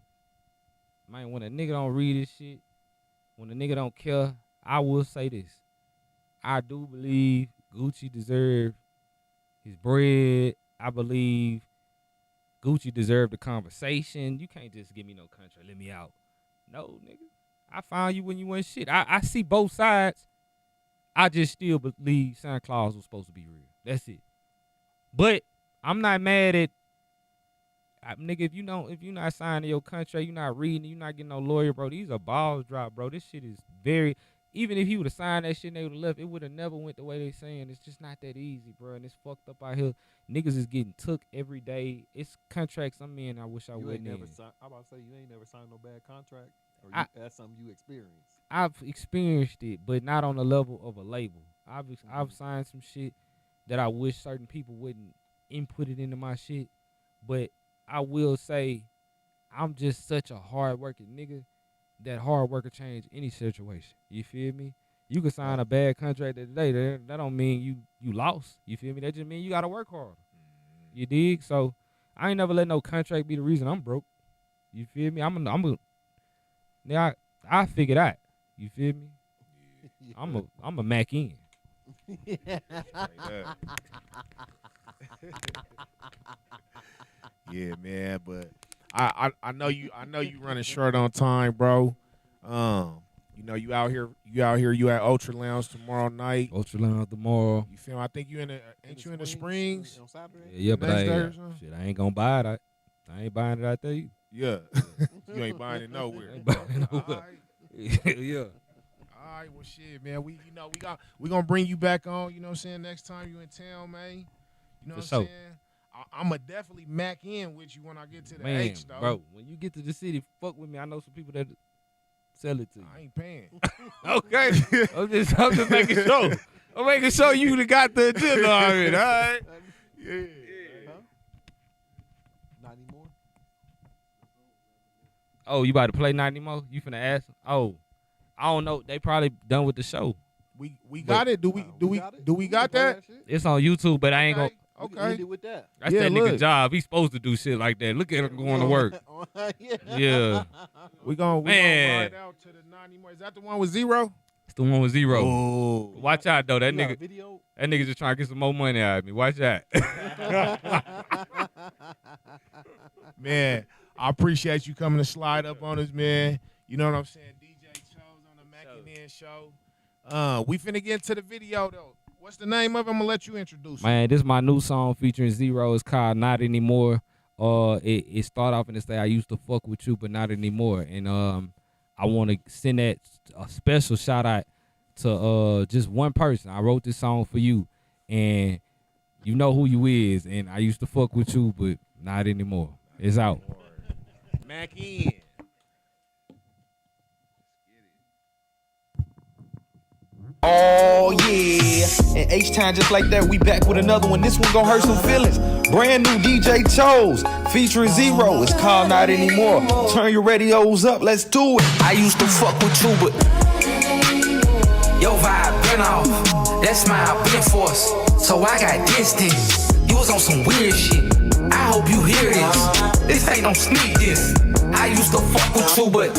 Man, when a nigga don't read this shit, when a nigga don't care, I will say this. I do believe Gucci deserved his bread. I believe Gucci deserved the conversation. You can't just give me no contract, let me out. No, nigga. I found you when you went shit. I see both sides. I just still believe Santa Claus was supposed to be real. That's it. But I'm not mad at nigga, if you're not signing your contract, you're not reading, you're not getting no lawyer, bro. These are balls drop, bro. This shit is very. Even if he would have signed that shit and they would have left, it would have never went the way they saying. It's just not that easy, bro. And it's fucked up out here. Niggas is getting took every day. It's contracts I'm in. I wish I wouldn't. I'm about to say you ain't never signed no bad contract, or that's something you experienced. I've experienced it, but not on the level of a label. I've signed some shit that I wish certain people wouldn't input it into my shit, but I will say I'm just such a hard working nigga that hard worker change any situation. You feel me? You can sign a bad contract today. That don't mean you lost. You feel me? That just mean you gotta work hard. You dig? So I ain't never let no contract be the reason I'm broke. You feel me? I figured out. You feel me? I'm a Mackin. Yeah, man, but I know you running short on time, bro. You know you out here you at Ultra Lounge tomorrow night. Ultra Lounge tomorrow. You feel me? I think you in the Springs on Saturday? Yeah, but next day I or something? I ain't gonna buy it. I ain't buying it out there. Either. Yeah. You ain't buying it nowhere. Ain't buying it nowhere. All right. Yeah. All right, well shit, man. We gonna bring you back on, you know what I'm saying, next time you in town, man. You know what I'm saying? I'ma definitely Mac in with you when I get to the H though. Bro, when you get to the city, fuck with me. I know some people that sell it to you. I ain't paying. Okay. I'm just making sure. I'm making sure you got the agenda already, all right? Yeah. Huh? Not anymore. Oh, you about to play 90 more? You finna ask? Oh, I don't know. They probably done with the show. We got it. Do we got that? It's on YouTube, but I ain't gonna. Okay. With that. That's Yeah, that nigga look. job. He's supposed to do shit like that. Look at him going to work. Yeah. We gonna ride out to the 90 more. Is that the one with 0? It's the one with 0. Oh. Watch out though. That You got a nigga. video? That nigga just trying to get some more money out of me. Watch out. Man, I appreciate you coming to slide up on us, man. You know what I'm saying? DJ Chose on the Mackin show. We finna get into the video though. What's the name of it? I'm gonna let you introduce it. Man, this is my new song featuring 0. It's called Not Anymore. It start off and it say I used to fuck with you, but not anymore. And I want to send that a special shout out to just one person. I wrote this song for you, and you know who you is. And I used to fuck with you, but not anymore. It's out. Mackin. Oh yeah, and H-Time just like that, we back with another one. This one gon' hurt some feelings. Brand new DJ Chose, featuring Zero. It's called Not Anymore. Turn your radios up, let's do it. I used to fuck with you, but your vibe been off. That smile been forced, so I got distance. You was on some weird shit. I hope you hear this. This ain't no sneak this. I used to fuck with you, but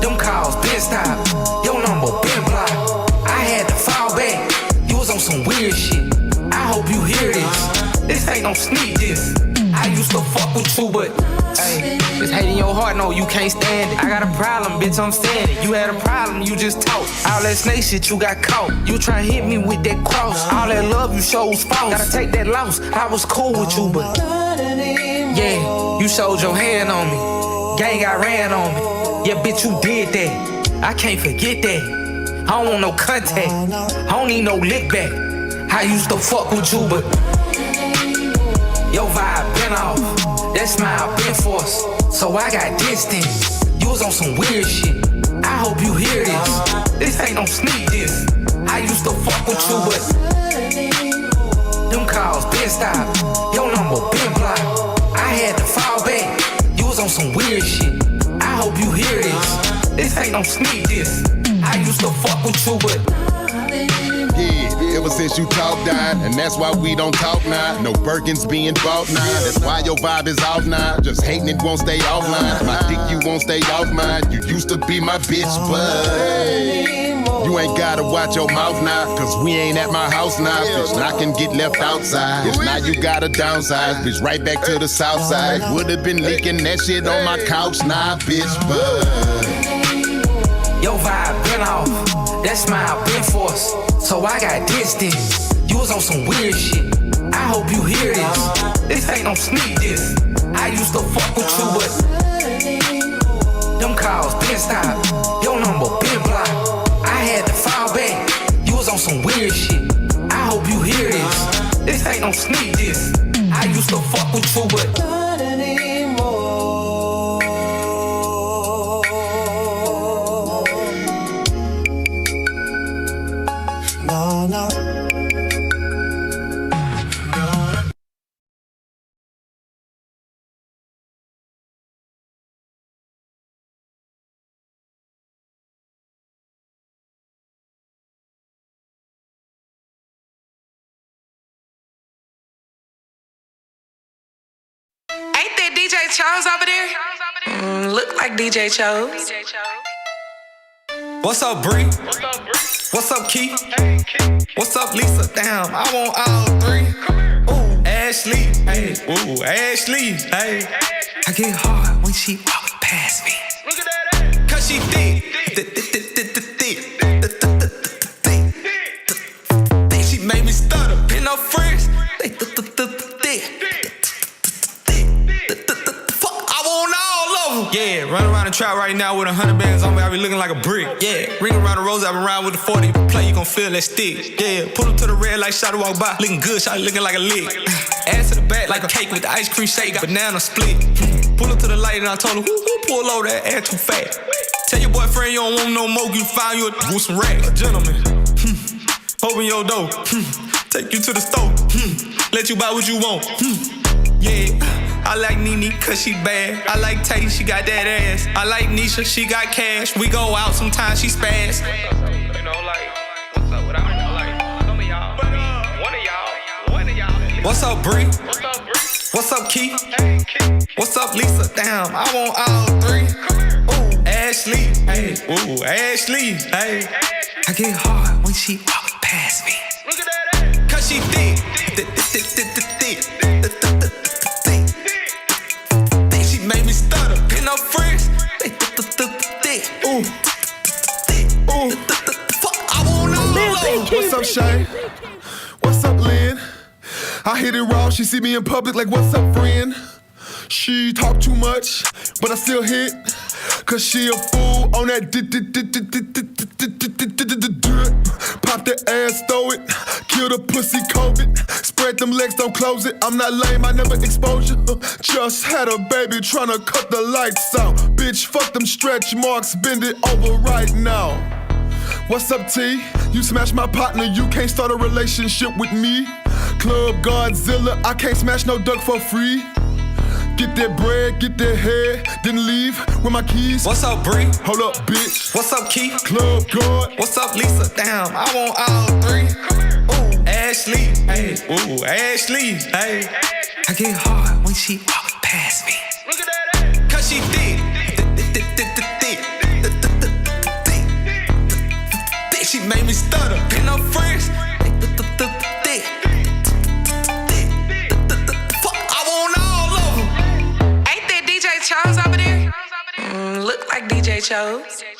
them calls been stopped. Your number been blocked. I had to fall back. You was on some weird shit. I hope you hear this. This ain't no sneak this. I used to fuck with you, but hey, this hate in your heart, no, you can't stand it. I got a problem, bitch, I'm standing. You had a problem, you just talk. All that snake shit, you got caught. You try to hit me with that cross. All that love you showed was false. Gotta take that loss. I was cool with you, but yeah, you showed your hand on me. Gang got ran on me. Yeah, bitch, you did that. I can't forget that. I don't want no contact. I don't need no lick back. I used to fuck with you, but your vibe been off. That smile been forced, so I got distance. You was on some weird shit. I hope you hear this. This ain't no sneak this. I used to fuck with you, but them calls been stopped. Your number been blocked. I had to fall back. You was on some weird shit. I hope you hear this. This ain't no sneak this. I used to fuck with you, but yeah, ever since you talk died, and that's why we don't talk now. No Birkins being bought now. That's why your vibe is off now. Just hating it won't stay offline. My dick you won't stay off mine. You used to be my bitch, but you ain't gotta watch your mouth now, cause we ain't at my house now. Bitch, knocking get left outside. Bitch, now you gotta downsize. Bitch, right back to the south side. Would've been leaking that shit on my couch now, bitch, but your vibe been off. That smile been forced, so I got distance. You was on some weird shit. I hope you hear this. This ain't no sneak this. I used to fuck with you, but them calls been stopped. Your number been blocked. I had to fall back. You was on some weird shit. I hope you hear this. This ain't no sneak this. I used to fuck with you, but not anymore. No, no. Ain't that DJ Chose over there? Look like DJ Chose. What's up, Bree? What's up, Key? What's up, Lisa? Damn, I want all three. Ooh, Ashley. Hey, ooh, Ashley. Hey, I get hard when she walks past me. Cause she thick. She made me stutter. Pin up friends. Yeah, run around the trap right now with 100 bands on me, I be looking like a brick. Yeah, ring around the rose, I been around with the 40. Play, you gon' feel that stick. Yeah, pull up to the red like shot walk by. Looking good, shot looking like a lick. Ass to the back like a cake with the ice cream shake. Got banana split. Pull up to the light and I told her, who pull over that ass too fat. Tell your boyfriend you don't want no more, you find you with some racks. Gentlemen, open your door. Take you to the store. Let you buy what you want. Yeah. I like Nene cause she bad. I like Tay, she got that ass. I like Nisha, she got cash. We go out sometimes, she spaz. You know, like, what's up with like, some of y'all, one of y'all. What's up, Bree? What's up, Key? What's up, Lisa? Damn, I want all three. Ooh, Ashley. Hey, ooh, Ashley. Hey, I get hard when she walks past me. Look at that. Cause she thick. Made me stutter, pin up friends. Ooh, fuck, I want all. What's up, Shay? What's up, Lynn? I hit it raw. She see me in public like, what's up, friend? She talk too much, but I still hit. Cause she a fool on that pop that ass, throw it. Kill the pussy, COVID. Spread them legs, don't close it. I'm not lame, I never expose you. Just had a baby tryna cut the lights out. Bitch, fuck them stretch marks, bend it over right now. What's up, T? You smash my partner, you can't start a relationship with me. Club Godzilla, I can't smash no duck for free. Get that bread, get that head, then leave with my keys. What's up, Bree? Hold up, bitch. What's up, Keith? Club God. What's up, Lisa? Damn, I want all three. Ooh, Ashley. Hey, ooh, Ashley. Hey. I get hard when she walk past me. Look at that. Cause she thick. She made me stutter. Pin no friends. I want all of them. Ain't that DJ Chose over there? Look like DJ Chose.